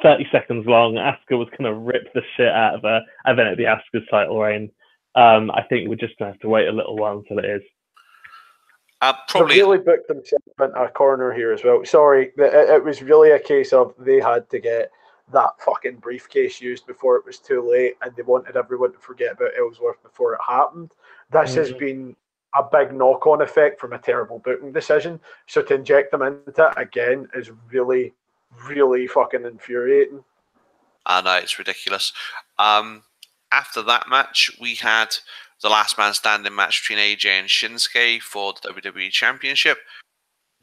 30 seconds long. Asuka was going to rip the shit out of her, and then it'd be Asuka's title reign. I think we're just going to have to wait a little while until it is. Probably they really booked themselves into a corner here as well. Sorry, it was really a case of they had to get that fucking briefcase used before it was too late, and they wanted everyone to forget about Ellsworth before it happened. This has been a big knock-on effect from a terrible booking decision. So to inject them into it again is really, really fucking infuriating. I know, it's ridiculous. After that match, we had the last man standing match between AJ and Shinsuke for the WWE Championship.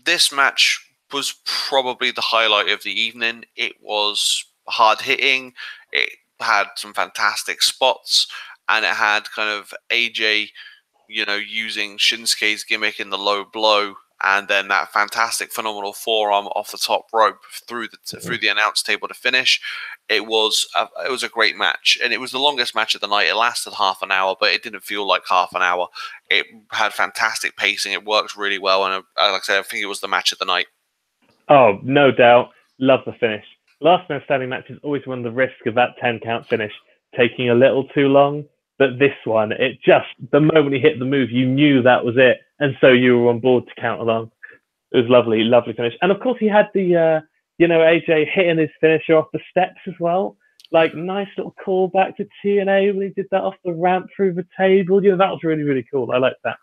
This match was probably the highlight of the evening. It was hard hitting. It had some fantastic spots, and it had kind of AJ, using Shinsuke's gimmick in the low blow, and then that fantastic, phenomenal forearm off the top rope through the announce table to finish. It was a great match, and it was the longest match of the night. It lasted half an hour, but it didn't feel like half an hour. It had fantastic pacing. It worked really well, and like I said, I think it was the match of the night. Oh, no doubt. Love the finish. Last man standing matches always run the risk of that 10 count finish taking a little too long. But this one, the moment he hit the move, you knew that was it. And so you were on board to count along. It was lovely, lovely finish. And of course, he had the, AJ hitting his finisher off the steps as well. Like, nice little callback to TNA when he did that off the ramp through the table. That was really, really cool. I liked that.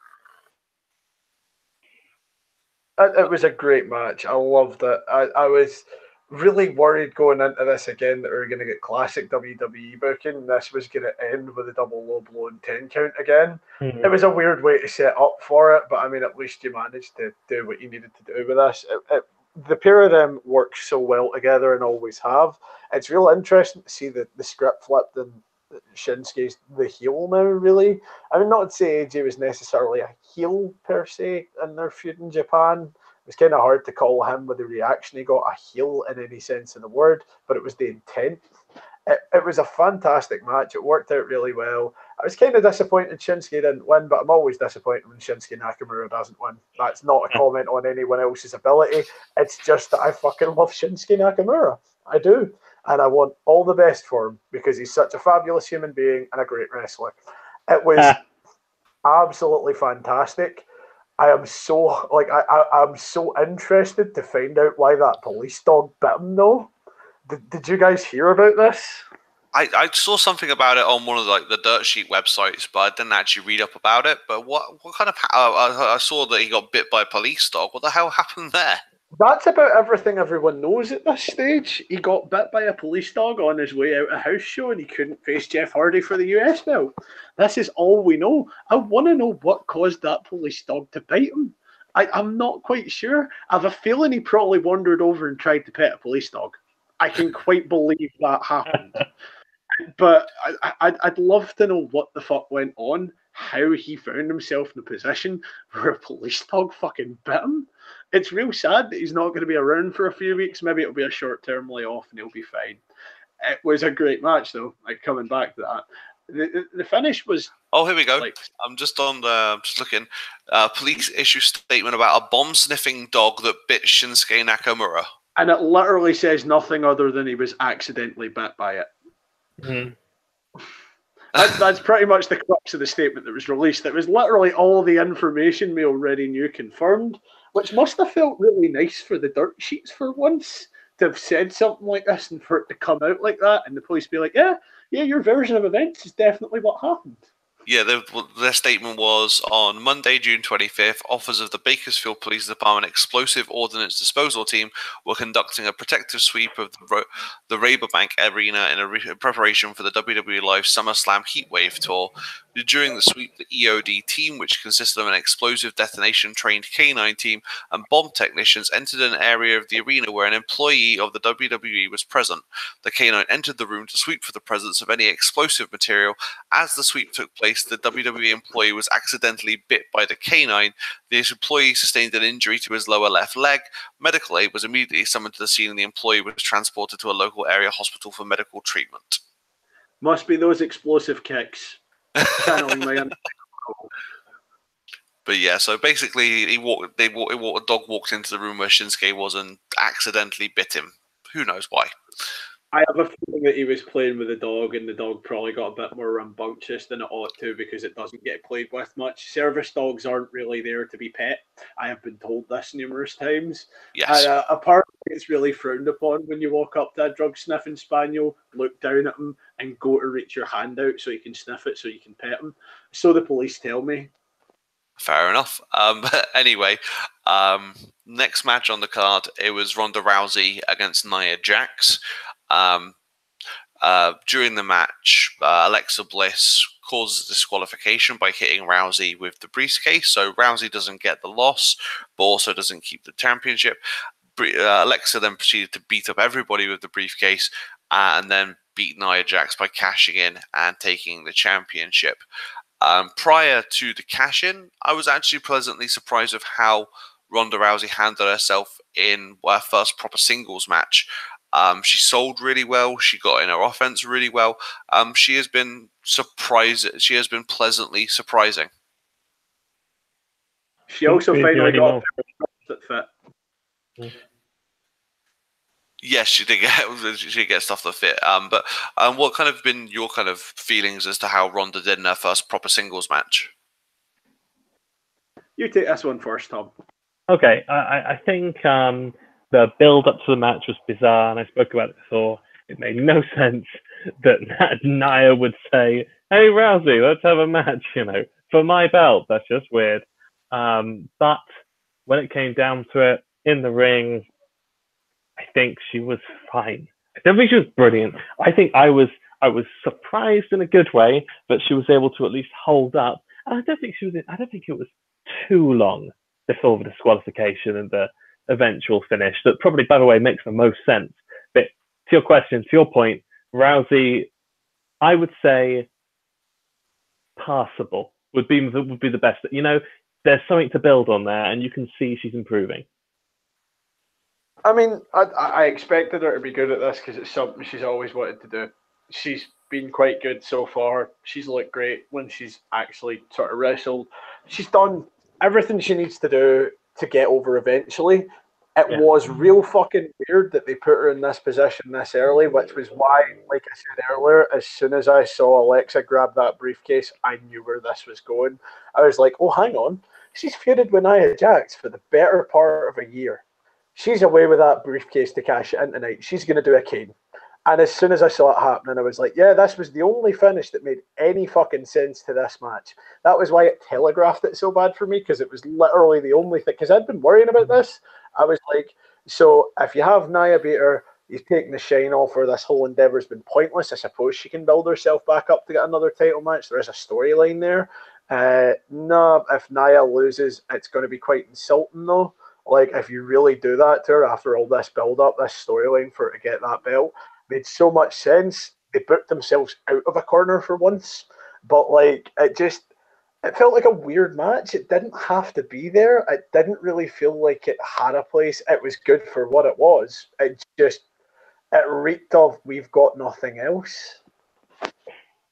It was a great match. I loved it. I was really worried going into this again that we were going to get classic WWE booking. This was going to end with a double low blow and 10 count again. It was a weird way to set up for it, but I mean, at least you managed to do what you needed to do with this. The pair of them work so well together and always have. It's real interesting to see the script flipped and Shinsuke's the heel now, really. I mean, not to say AJ was necessarily a heel per se in their feud in Japan. It was kind of hard to call him with the reaction he got a heel in any sense of the word, but it was the intent. It was a fantastic match. It worked out really well. I was kind of disappointed Shinsuke didn't win, but I'm always disappointed when Shinsuke Nakamura doesn't win. That's not a comment on anyone else's ability. It's just that I fucking love Shinsuke Nakamura. I do. And I want all the best for him because he's such a fabulous human being and a great wrestler. It was absolutely fantastic. I am so I'm so interested to find out why that police dog bit him though. Did you guys hear about this? I saw something about it on one of the dirt sheet websites, but I didn't actually read up about it. But what kind of? I saw that he got bit by a police dog. What the hell happened there? That's about everything everyone knows at this stage. He got bit by a police dog on his way out a house show and he couldn't face Jeff Hardy for the US belt. This is all we know. I want to know what caused that police dog to bite him. I'm not quite sure. I have a feeling he probably wandered over and tried to pet a police dog. I can quite believe that happened. But I'd love to know what the fuck went on, how he found himself in a position where a police dog fucking bit him. It's real sad that he's not going to be around for a few weeks. Maybe it'll be a short-term layoff and he'll be fine. It was a great match, though. Coming back to that, the finish was. Oh, here we go. I'm just just looking. Police issue statement about a bomb-sniffing dog that bit Shinsuke Nakamura. And it literally says nothing other than he was accidentally bit by it. Mm-hmm. That's pretty much the crux of the statement that was released. It was literally all the information we already knew confirmed, which must have felt really nice for the dirt sheets for once to have said something like this and for it to come out like that and the police be like, yeah, your version of events is definitely what happened. Yeah, their statement was on Monday, June 25th, officers of the Bakersfield Police Department Explosive Ordnance Disposal Team were conducting a protective sweep of the Rabobank Arena in preparation for the WWE Live SummerSlam Heatwave Tour. During the sweep, the EOD team, which consisted of an explosive detonation-trained K9 team and bomb technicians, entered an area of the arena where an employee of the WWE was present. The K9 entered the room to sweep for the presence of any explosive material. As the sweep took place, the WWE employee was accidentally bit by the K9. The employee sustained an injury to his lower left leg. Medical aid was immediately summoned to the scene and the employee was transported to a local area hospital for medical treatment. Must be those explosive kicks. Channeling my But yeah, so basically, a dog walked into the room where Shinsuke was and accidentally bit him. Who knows why? I have a feeling that he was playing with the dog and the dog probably got a bit more rambunctious than it ought to because it doesn't get played with much. Service dogs aren't really there to be pet. I have been told this numerous times. Yes. Apparently, it's really frowned upon when you walk up to a drug-sniffing spaniel, look down at him, and go to reach your hand out so you can sniff it so you can pet him. So the police tell me. Fair enough. But anyway, next match on the card, it was Ronda Rousey against Nia Jax. During the match, Alexa Bliss causes disqualification by hitting Rousey with the briefcase, so Rousey doesn't get the loss, but also doesn't keep the championship. Alexa then proceeded to beat up everybody with the briefcase, and then beat Nia Jax by cashing in and taking the championship. Prior to the cash-in, I was actually pleasantly surprised of how Ronda Rousey handled herself in her first proper singles match. She sold really well. She got in her offense really well. She has been pleasantly surprising. She also finally got a that fit. Yes, she did get stuff that fit. But what kind of been your kind of feelings as to how Ronda did in her first proper singles match? You take this one first, Tom. Okay, I think the build up to the match was bizarre, and I spoke about it before. It made no sense that Nia would say, "Hey Rousey, let's have a match," for my belt. That's just weird. But when it came down to it, in the ring, I think she was fine. I don't think she was brilliant. I think I was surprised in a good way that she was able to at least hold up. And I don't think it was too long before the disqualification and the eventual finish. That probably, by the way, makes the most sense. But to your question, to your point, Rousey, I would say passable would be the best. There's something to build on there, and you can see she's improving. I mean, I expected her to be good at this because it's something she's always wanted to do. She's been quite good so far. She's looked great when she's actually sort of wrestled. She's done everything she needs to do to get over eventually. It was real fucking weird that they put her in this position this early, which was why, like I said earlier, as soon as I saw Alexa grab that briefcase, I knew where this was going. I was like, oh, hang on. She's feuded with Nia Jax for the better part of a year. She's away with that briefcase to cash it in tonight. She's going to do a cane. And as soon as I saw it happening, I was like, yeah, this was the only finish that made any fucking sense to this match. That was why it telegraphed it so bad for me, because it was literally the only thing. Because I'd been worrying about this. I was like, so if you have Nia beat her, you've taken the shine off her. This whole endeavor's been pointless. I suppose she can build herself back up to get another title match. There is a storyline there. No, if Nia loses, it's going to be quite insulting, though. Like, if you really do that to her after all this build-up, this storyline for her to get that belt, made so much sense. They booked themselves out of a corner for once. But, like, it felt like a weird match. It didn't have to be there. It didn't really feel like it had a place. It was good for what it was. It reeked of, we've got nothing else.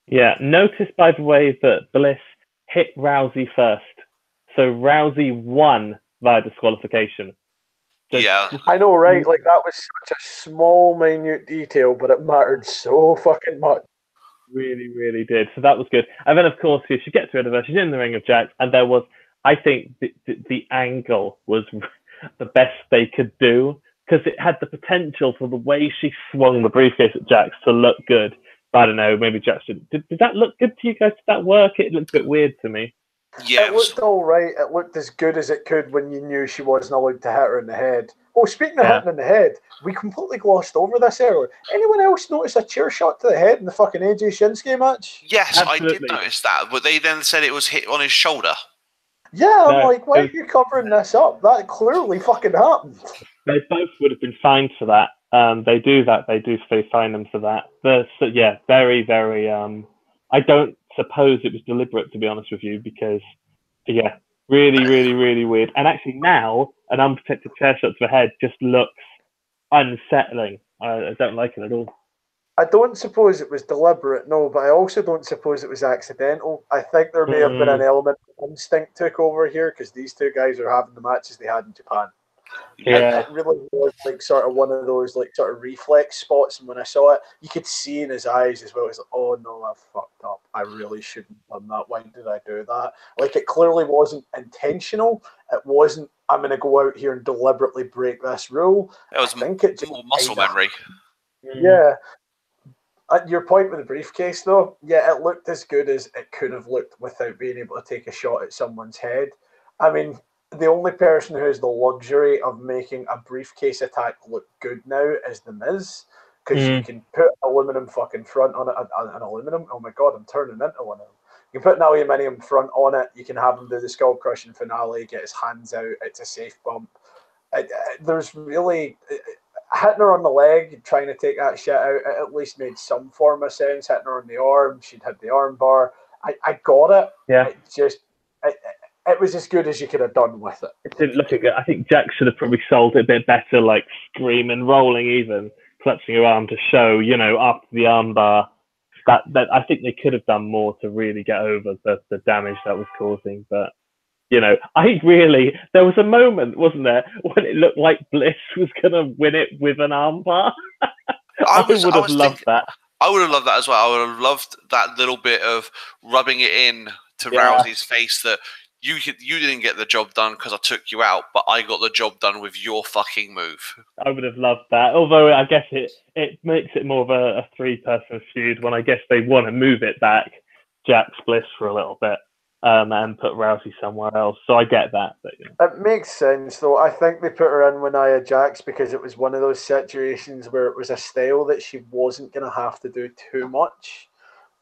Yeah, notice, by the way, that Bliss hit Rousey first. So Rousey won via disqualification. I know, right? Like, that was such a small, minute detail, but it mattered so fucking much. Really, really did. So that was good. And then, of course, she gets rid of her. She's in the ring of Jax, and there was, I think, the angle was the best they could do, because it had the potential for the way she swung the briefcase at Jax to look good. But I don't know, maybe Jax did that look good to you guys? Did that work? It looked a bit weird to me. Yeah, it looked all right. It looked as good as it could when you knew she wasn't allowed to hit her in the head. Oh, speaking of hitting in the head, we completely glossed over this earlier. Anyone else notice a chair shot to the head in the fucking AJ Shinsuke match? Yes, absolutely. I did notice that, but they then said it was hit on his shoulder. Yeah, I'm like, why are you covering this up? That clearly fucking happened. They both would have been fined for that. They do that. They fine them for that. So, yeah, very, very. I don't suppose it was deliberate, to be honest with you, because, yeah, really, really, really weird. And actually now, an unprotected chair shot to the head just looks unsettling. I don't like it at all. I don't suppose it was deliberate, no, but I also don't suppose it was accidental. I think there may have been an element of instinct took over here, because these two guys are having the matches they had in Japan. Yeah. It really was like sort of one of those like sort of reflex spots, and when I saw it, you could see in his eyes as well. He's like, "Oh no, I fucked up. I really shouldn't have done that. Why did I do that?" Like, it clearly wasn't intentional. It wasn't, I'm going to go out here and deliberately break this rule. It was I think it just muscle memory. Yeah. Your point with the briefcase, though, yeah, it looked as good as it could have looked without being able to take a shot at someone's head. I mean, the only person who has the luxury of making a briefcase attack look good now is The Miz, because you can put an aluminum fucking front on it, an aluminum. Oh my god, I'm turning into one of them. You can put an aluminium front on it. You can have him do the skull crushing finale, get his hands out. It's a safe bump. There's really hitting her on the leg, trying to take that shit out. It at least made some form of sense. Hitting her on the arm, she'd had the arm bar. I got it. Yeah. It was as good as you could have done with it. It didn't look good. I think Jack should have probably sold it a bit better, like screaming, rolling, even clutching her arm to show, after the arm bar. That I think they could have done more to really get over the damage that was causing. But there was a moment, wasn't there, when it looked like Bliss was gonna win it with an arm bar. I would have loved that. I would have loved that as well. I would have loved that little bit of rubbing it in to Rousey's face that you didn't get the job done because I took you out, but I got the job done with your fucking move. I would have loved that. Although I guess it makes it more of a three-person feud when I guess they want to move it back, Jax Bliss for a little bit, and put Rousey somewhere else. So I get that. But, It makes sense, though. I think they put her in with Nia Jax because it was one of those situations where it was a style that she wasn't going to have to do too much.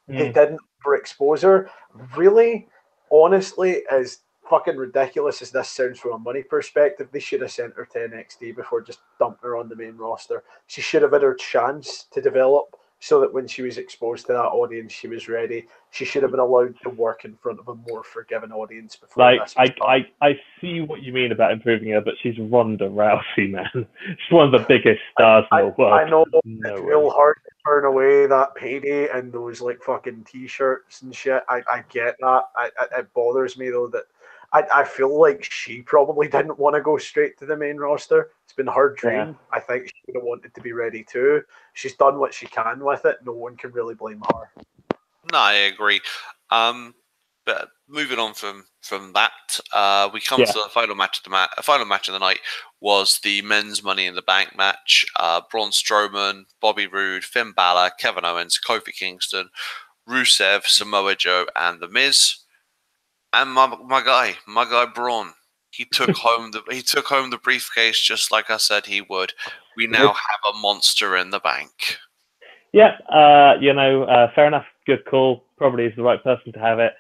They didn't overexpose her. Really, honestly, as fucking ridiculous as this sounds from a money perspective, they should have sent her to NXT before just dumping her on the main roster. She should have had her chance to develop so that when she was exposed to that audience, she was ready. She should have been allowed to work in front of a more forgiving audience before this was done. I see what you mean about improving her, but she's Ronda Rousey, man. She's one of the biggest stars in the world. I know it's real hard to turn away that payday and those like fucking t-shirts and shit. I get that. It bothers me though that I feel like she probably didn't want to go straight to the main roster. It's been her dream. Yeah. I think she would have wanted to be ready too. She's done what she can with it. No one can really blame her. No, I agree. But moving on from that, we come to the final match of the final match of the night was the men's Money in the Bank match. Braun Strowman, Bobby Roode, Finn Balor, Kevin Owens, Kofi Kingston, Rusev, Samoa Joe, and The Miz. And my guy Braun, he took home the briefcase just like I said he would. We now have a monster in the bank. Yeah, fair enough. Good call. Probably is the right person to have it.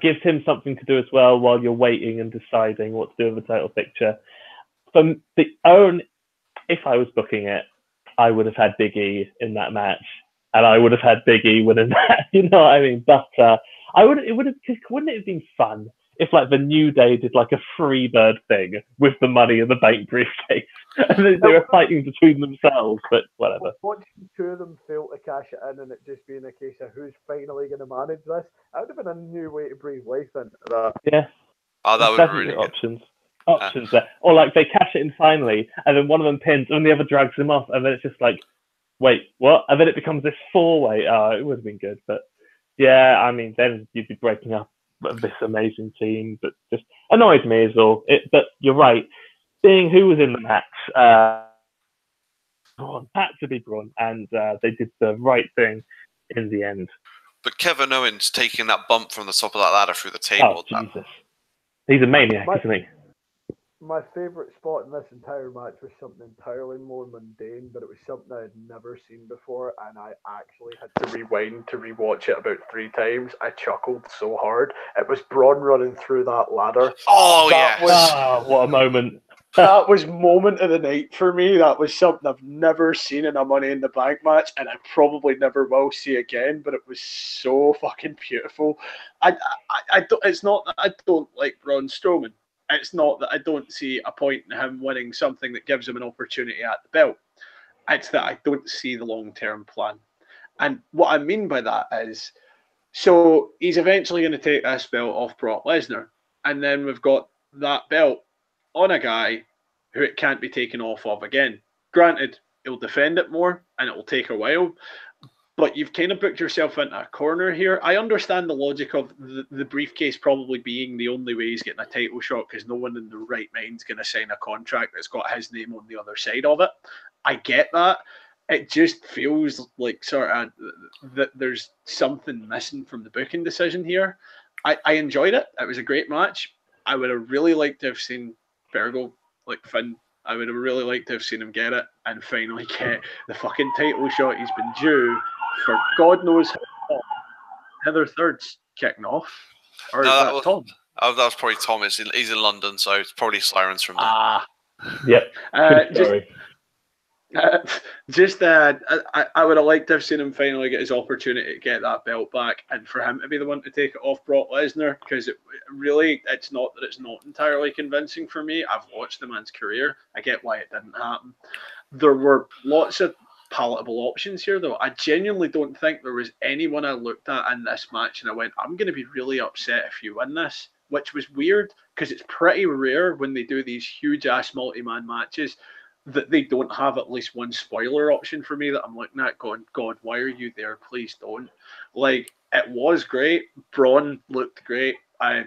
Gives him something to do as well while you're waiting and deciding what to do with the title picture. If I was booking it, I would have had Big E in that match, and I would have had Big E winning that. You know what I mean? But wouldn't it have been fun if like the New Day did like a Freebird thing with the Money in the Bank briefcase, and they were fighting between themselves? But whatever. Watching two of them fail to cash it in, and it just being a case of who's finally going to manage this, that would have been a new way to breathe life into that. Yeah. Oh, that would be really options. Options there, or like they cash it in finally, and then one of them pins, and the other drags him off, and then it's just like, wait, what? And then it becomes this four-way. Oh, it would have been good, but yeah, I mean, then you'd be breaking up this amazing team, but just annoyed me as all. But you're right, seeing who was in the match, Braun had to be Braun, and they did the right thing in the end. But Kevin Owens taking that bump from the top of that ladder through the table. Oh, Jesus. He's a maniac, isn't he? My favourite spot in this entire match was something entirely more mundane, but it was something I had never seen before, and I actually had to rewind to rewatch it about 3 times. I chuckled so hard. It was Braun running through that ladder. Oh, yeah. What a moment. That was moment of the night for me. That was something I've never seen in a Money in the Bank match, and I probably never will see again, but it was so fucking beautiful. It's not that I don't like Braun Strowman. It's not that I don't see a point in him winning something that gives him an opportunity at the belt. It's that I don't see the long-term plan. And what I mean by that is, so he's eventually going to take this belt off Brock Lesnar. And then we've got that belt on a guy who it can't be taken off of again. Granted, he'll defend it more and it will take a while. But you've kind of booked yourself into a corner here. I understand the logic of the briefcase probably being the only way he's getting a title shot because no one in their right mind is going to sign a contract that's got his name on the other side of it. I get that. it just feels like sort of that there's something missing from the booking decision here. I enjoyed it. It was a great match. I would have really liked to have seen Fergal, like Finn. I would have really liked to have seen him get it and finally get the fucking title shot he's been due for God knows how long. Heather Third's kicking off. Or No, is that that was, Tom? that was probably Tom. He's in London, so it's probably sirens from there. Yep. I would have liked to have seen him finally get his opportunity to get that belt back, and for him to be the one to take it off Brock Lesnar, because it's not that it's not entirely convincing for me. I've watched the man's career. I get why it didn't happen. There were lots of palatable options here, though. I genuinely don't think there was anyone I looked at in this match and I went, I'm going to be really upset if you win this, which was weird because it's pretty rare when they do these huge ass multi-man matches that they don't have at least one spoiler option for me that I'm looking at going, God, why are you there? Please don't. Like, it was great. Braun looked great. I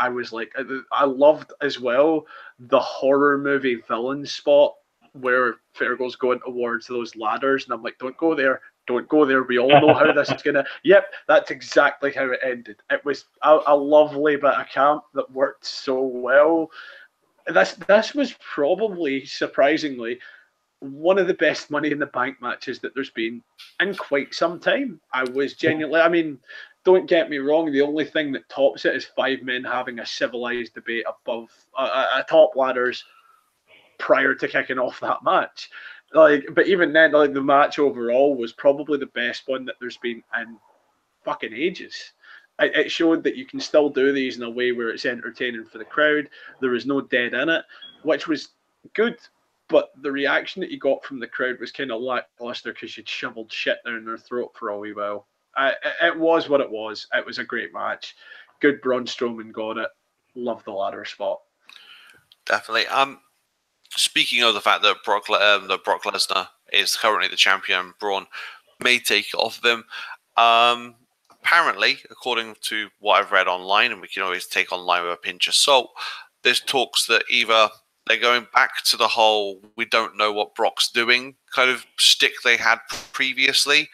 was like, I loved as well the horror movie villain spot where Fergal's going towards those ladders, and I'm like, don't go there. Don't go there. We all know how this is going to... Yep, that's exactly how it ended. It was a lovely bit of camp that worked so well. This was probably, surprisingly, one of the best Money in the Bank matches that there's been in quite some time. I was genuinely... I mean, don't get me wrong, the only thing that tops it is 5 men having a civilized debate above top ladders prior to kicking off that match. But even then, the match overall was probably the best one that there's been in fucking ages. It showed that you can still do these in a way where it's entertaining for the crowd. There was no dead in it, which was good. But the reaction that you got from the crowd was kind of lackluster because you'd shoveled shit down their throat for a wee while. It was what it was. It was a great match. Good Braun Strowman got it. Love the ladder spot. Definitely. Speaking of the fact that Brock Lesnar is currently the champion, Braun may take it off of him. Apparently, according to what I've read online, and we can always take online with a pinch of salt, there's talks that either they're going back to the whole "we don't know what Brock's doing" kind of shtick they had previously,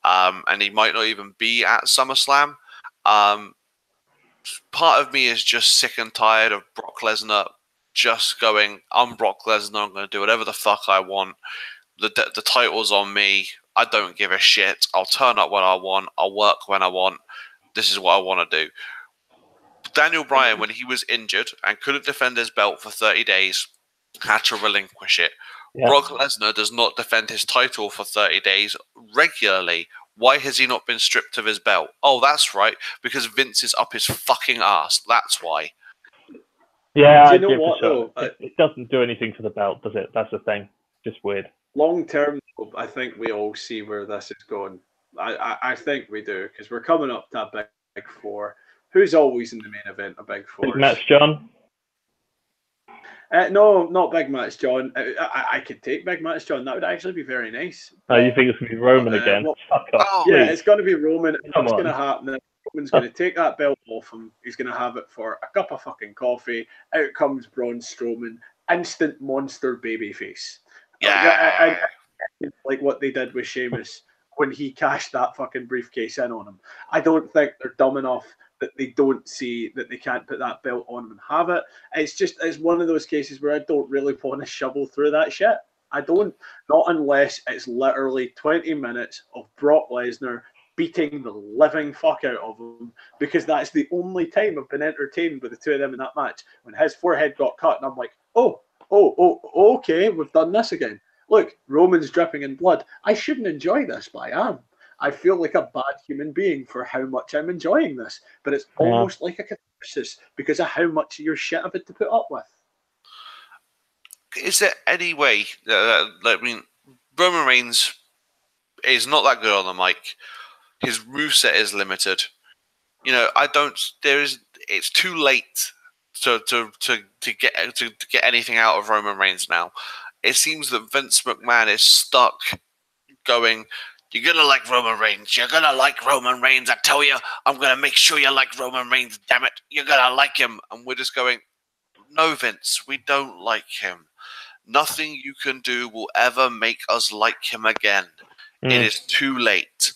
and he might not even be at SummerSlam. Part of me is just sick and tired of Brock Lesnar just going, I'm Brock Lesnar, I'm going to do whatever the fuck I want. The title's on me. I don't give a shit. I'll turn up when I want. I'll work when I want. This is what I want to do. Daniel Bryan, when he was injured and couldn't defend his belt for 30 days, had to relinquish it. Yeah. Brock Lesnar does not defend his title for 30 days regularly. Why has he not been stripped of his belt? Oh, that's right, because Vince is up his fucking ass. That's why. Yeah, do you know what, though? It doesn't do anything for the belt, does it? That's the thing. Just weird. Long term, I think we all see where this is going. I think we do, because we're coming up to a big four. Who's always in the main event, a big four? Big Match John? No, not Big Match John. I could take Big Match John. That would actually be very nice. Oh, you think it's going to be Roman again? Fuck off, yeah, it's going to be Roman. What's going to happen? Roman's going to take that belt off him. He's going to have it for a cup of fucking coffee. Out comes Braun Strowman. Instant monster babyface. Yeah. Like what they did with Sheamus when he cashed that fucking briefcase in on him. I don't think they're dumb enough that they don't see that they can't put that belt on him and have it. It's one of those cases where I don't really want to shovel through that shit. I don't. Not unless it's literally 20 minutes of Brock Lesnar beating the living fuck out of him, because that's the only time I've been entertained with the two of them in that match. When his forehead got cut and I'm like, oh, okay, we've done this again. Look, Roman's dripping in blood. I shouldn't enjoy this, but I am. I feel like a bad human being for how much I'm enjoying this. But it's almost like a catharsis because of how much of your shit I've had to put up with. Is there any way, I mean, Roman Reigns is not that good on the mic. His moveset is limited. You know, it's too late to get anything out of Roman Reigns now. It seems that Vince McMahon is stuck going, you're going to like Roman Reigns. You're going to like Roman Reigns. I tell you, I'm going to make sure you like Roman Reigns. Damn it. You're going to like him. And we're just going, no, Vince, we don't like him. Nothing you can do will ever make us like him again. It is too late.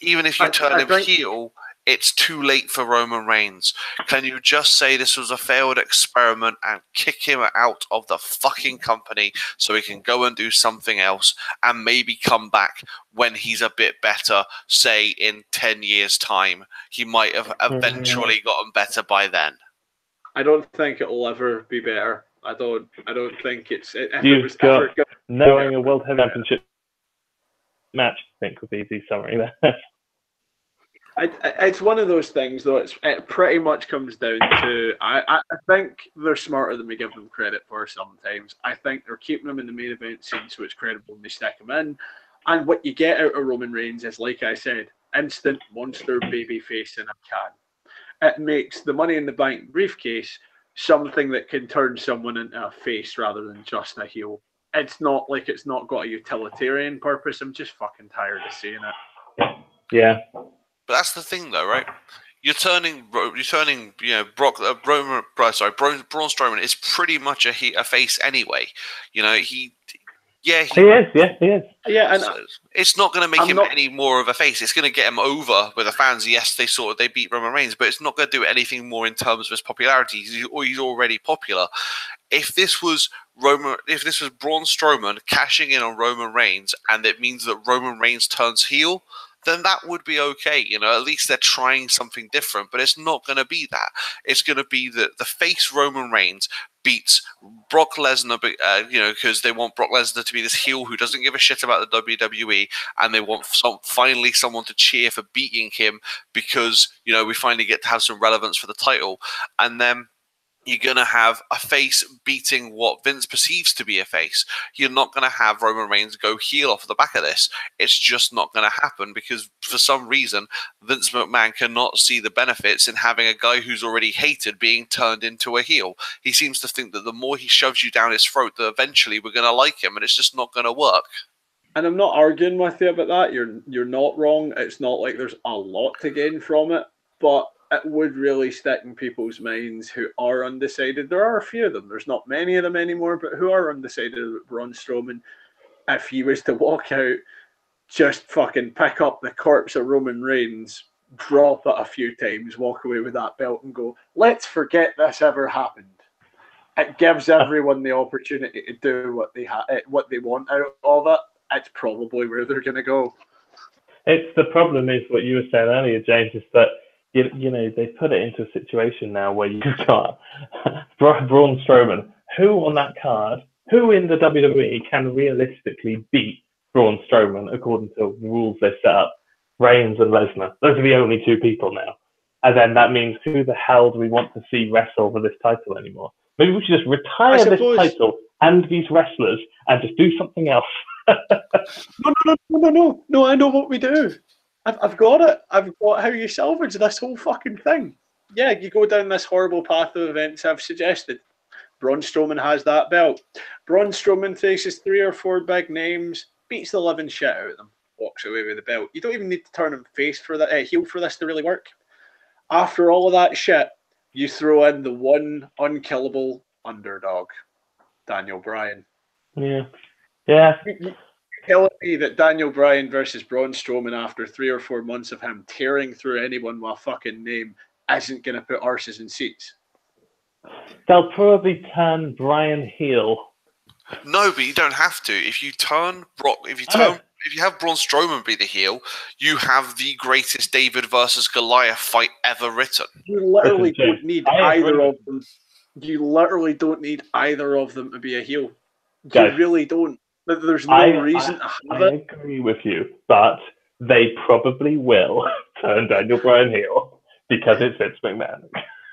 Even if you turn him heel, it's too late for Roman Reigns. Can you just say this was a failed experiment and kick him out of the fucking company so he can go and do something else and maybe come back when he's a bit better, say in 10 years' time? He might have eventually gotten better by then. I don't think it'll ever be better. I don't think it's. You've got knowing a World Heavyweight Championship match, I think, would be the summary there. It's one of those things, though. It pretty much comes down to I think they're smarter than we give them credit for sometimes. I think they're keeping them in the main event scene so it's credible when they stick them in. And what you get out of Roman Reigns is, like I said, instant monster baby face in a can. It makes the Money in the Bank briefcase something that can turn someone into a face rather than just a heel. It's not like it's not got a utilitarian purpose. I'm just fucking tired of seeing it. Yeah. But that's the thing, though, right? You're turning, Braun Strowman is pretty much a face anyway. You know, he is. Yeah, and so it's not going to make him any more of a face. It's going to get him over with the fans. Yes, they beat Roman Reigns, but it's not going to do anything more in terms of his popularity. He's already popular. If this was Braun Strowman cashing in on Roman Reigns, and it means that Roman Reigns turns heel, then that would be okay. You know, at least they're trying something different, but it's not going to be that. It's going to be that the face Roman Reigns beats Brock Lesnar, because they want Brock Lesnar to be this heel who doesn't give a shit about the WWE, and they want finally someone to cheer for beating him because, you know, we finally get to have some relevance for the title. And then you're going to have a face beating what Vince perceives to be a face. You're not going to have Roman Reigns go heel off the back of this. It's just not going to happen because for some reason, Vince McMahon cannot see the benefits in having a guy who's already hated being turned into a heel. He seems to think that the more he shoves you down his throat, that eventually we're going to like him, and it's just not going to work. And I'm not arguing with you about that. You're not wrong. It's not like there's a lot to gain from it, but it would really stick in people's minds who are undecided. There are a few of them. There's not many of them anymore, but who are undecided about Braun Strowman. If he was to walk out, just fucking pick up the corpse of Roman Reigns, drop it a few times, walk away with that belt and go, let's forget this ever happened. It gives everyone the opportunity to do what they want out of it. It's probably where they're going to go. It's the problem is what you were saying earlier, James, is that you know, they put it into a situation now where you've got Braun Strowman. Who on that card, who in the WWE can realistically beat Braun Strowman according to the rules they've set up? Reigns and Lesnar. Those are the only two people now. And then that means who the hell do we want to see wrestle for this title anymore? Maybe we should just retire this title and these wrestlers and just do something else. No, I know what we do. I've got it. I've got how you salvage this whole fucking thing. Yeah, you go down this horrible path of events I've suggested. Braun Strowman has that belt. Braun Strowman faces 3 or 4 big names, beats the living shit out of them, walks away with the belt. You don't even need to turn him heel for this to really work. After all of that shit, you throw in the one unkillable underdog, Daniel Bryan. Yeah. You're telling me that Daniel Bryan versus Braun Strowman after 3 or 4 months of him tearing through anyone with a fucking name isn't going to put arses in seats? They'll probably turn Bryan heel. No, but you don't have to. If you turn Brock, if you have Braun Strowman be the heel, you have the greatest David versus Goliath fight ever written. You literally don't need either of them. You literally don't need either of them to be a heel. You really don't. There's no reason to have it. I agree with you, but they probably will turn Daniel Bryan heel because it's Vince McMahon.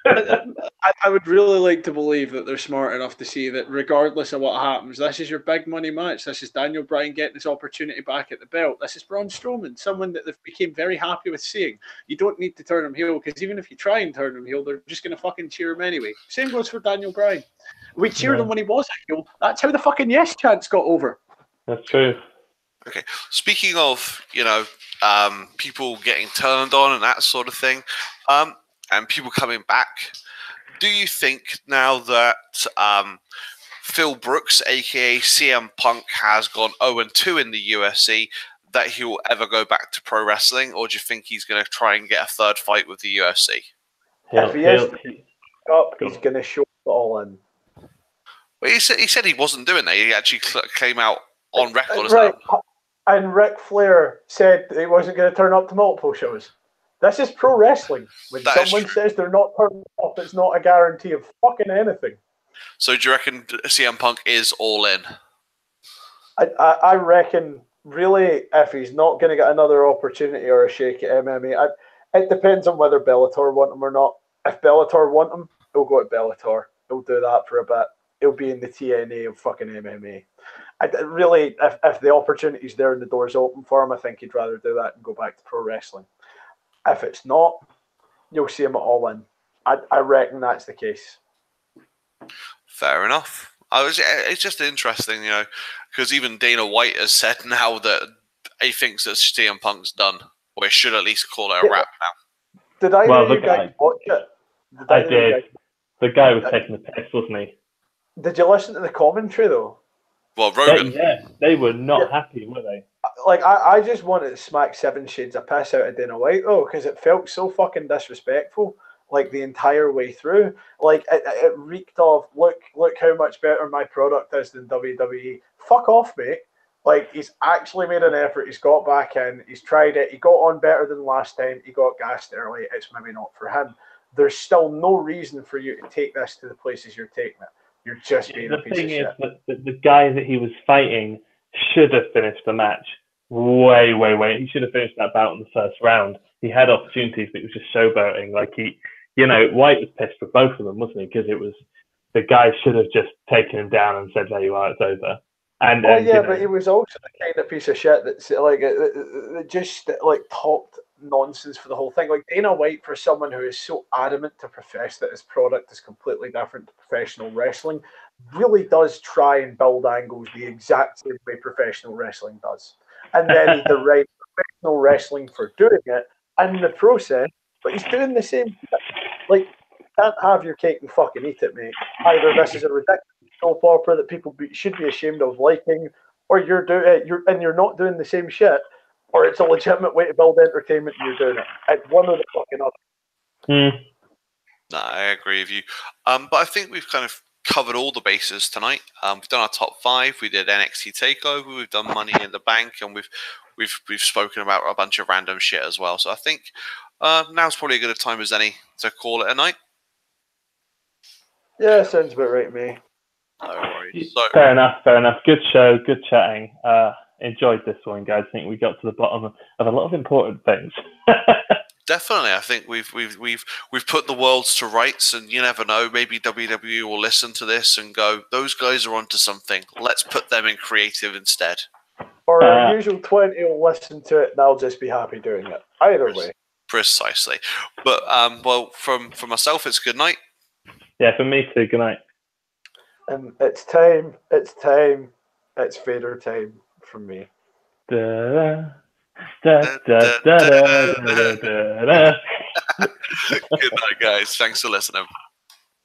I would really like to believe that they're smart enough to see that regardless of what happens, this is your big money match. This is Daniel Bryan getting his opportunity back at the belt. This is Braun Strowman, someone that they've became very happy with seeing. You don't need to turn him heel because even if you try and turn him heel, they're just going to fucking cheer him anyway. Same goes for Daniel Bryan. We cheered him when he was a heel. That's how the fucking yes chants got over. That's true. Okay. Speaking of, people getting turned on and that sort of thing, and people coming back, do you think now that Phil Brooks, aka CM Punk, has gone 0-2 in the UFC, that he will ever go back to pro wrestling, or do you think he's going to try and get a third fight with the UFC? If he is up, he's going to show it all in. Well, he said he wasn't doing that. He actually came out on record. Right. And Ric Flair said he wasn't going to turn up to multiple shows. This is pro wrestling. When someone says they're not turning up, it's not a guarantee of fucking anything. So do you reckon CM Punk is all in? I reckon, really, if he's not going to get another opportunity or a shake at MMA, it depends on whether Bellator want him or not. If Bellator want him, he'll go to Bellator. He'll do that for a bit. He'll be in the TNA of fucking MMA. Really, if the opportunity's there and the door's open for him, I think he'd rather do that and go back to pro wrestling. If it's not, you'll see him at All In. I reckon that's the case. Fair enough. It's just interesting, you know, because even Dana White has said now that he thinks that CM Punk's done, or he should at least call it a wrap now. Did either of you guys watch it? I did. The guy was taking the piss, wasn't he? Did you listen to the commentary, though? Well, Rogan. They were not happy, were they? Like, I just wanted to smack 7 shades of piss out of Dana White, though, because it felt so fucking disrespectful, like, the entire way through. Like, it reeked of, look how much better my product is than WWE. Fuck off, mate. Like, he's actually made an effort. He's got back in. He's tried it. He got on better than last time. He got gassed early. It's maybe not for him. There's still no reason for you to take this to the places you're taking it. You're just being a piece of shit. The thing is that the guy that he was fighting should have finished the match way. He should have finished that bout in the first round. He had opportunities, but he was just showboating. Like White was pissed for both of them, wasn't he? Because the guy should have just taken him down and said, "There you are, it's over." But he was also the kind of piece of shit that's like just like talked nonsense for the whole thing. Like Dana White, for someone who is so adamant to profess that his product is completely different to professional wrestling, really does try and build angles the exact same way professional wrestling does. And then he derides professional wrestling for doing it in the process, but he's doing the same shit. Like, you can't have your cake and fucking eat it, mate. Either this is a ridiculous soap opera that people should be ashamed of liking, or you're not doing the same shit, or it's a legitimate way to build entertainment and you're doing it. It's one or the fucking other. No, I agree with you. But I think we've kind of covered all the bases tonight. We've done our top 5. We did NXT TakeOver. We've done Money in the Bank, and we've spoken about a bunch of random shit as well. So I think now's probably as good a time as any to call it a night. Yeah, sounds about right to me. No worries. Fair enough. Good show, good chatting. Enjoyed this one, guys. I think we got to the bottom of a lot of important things. Definitely, I think we've put the worlds to rights, and you never know. Maybe WWE will listen to this and go, "Those guys are onto something. Let's put them in creative instead." Or our usual 20 will listen to it, and I'll just be happy doing it. Either way. Precisely. But well, from myself, it's good night. Yeah, for me too. Good night. And it's time. It's Vader time from me. Good Good night, guys. Thanks for listening.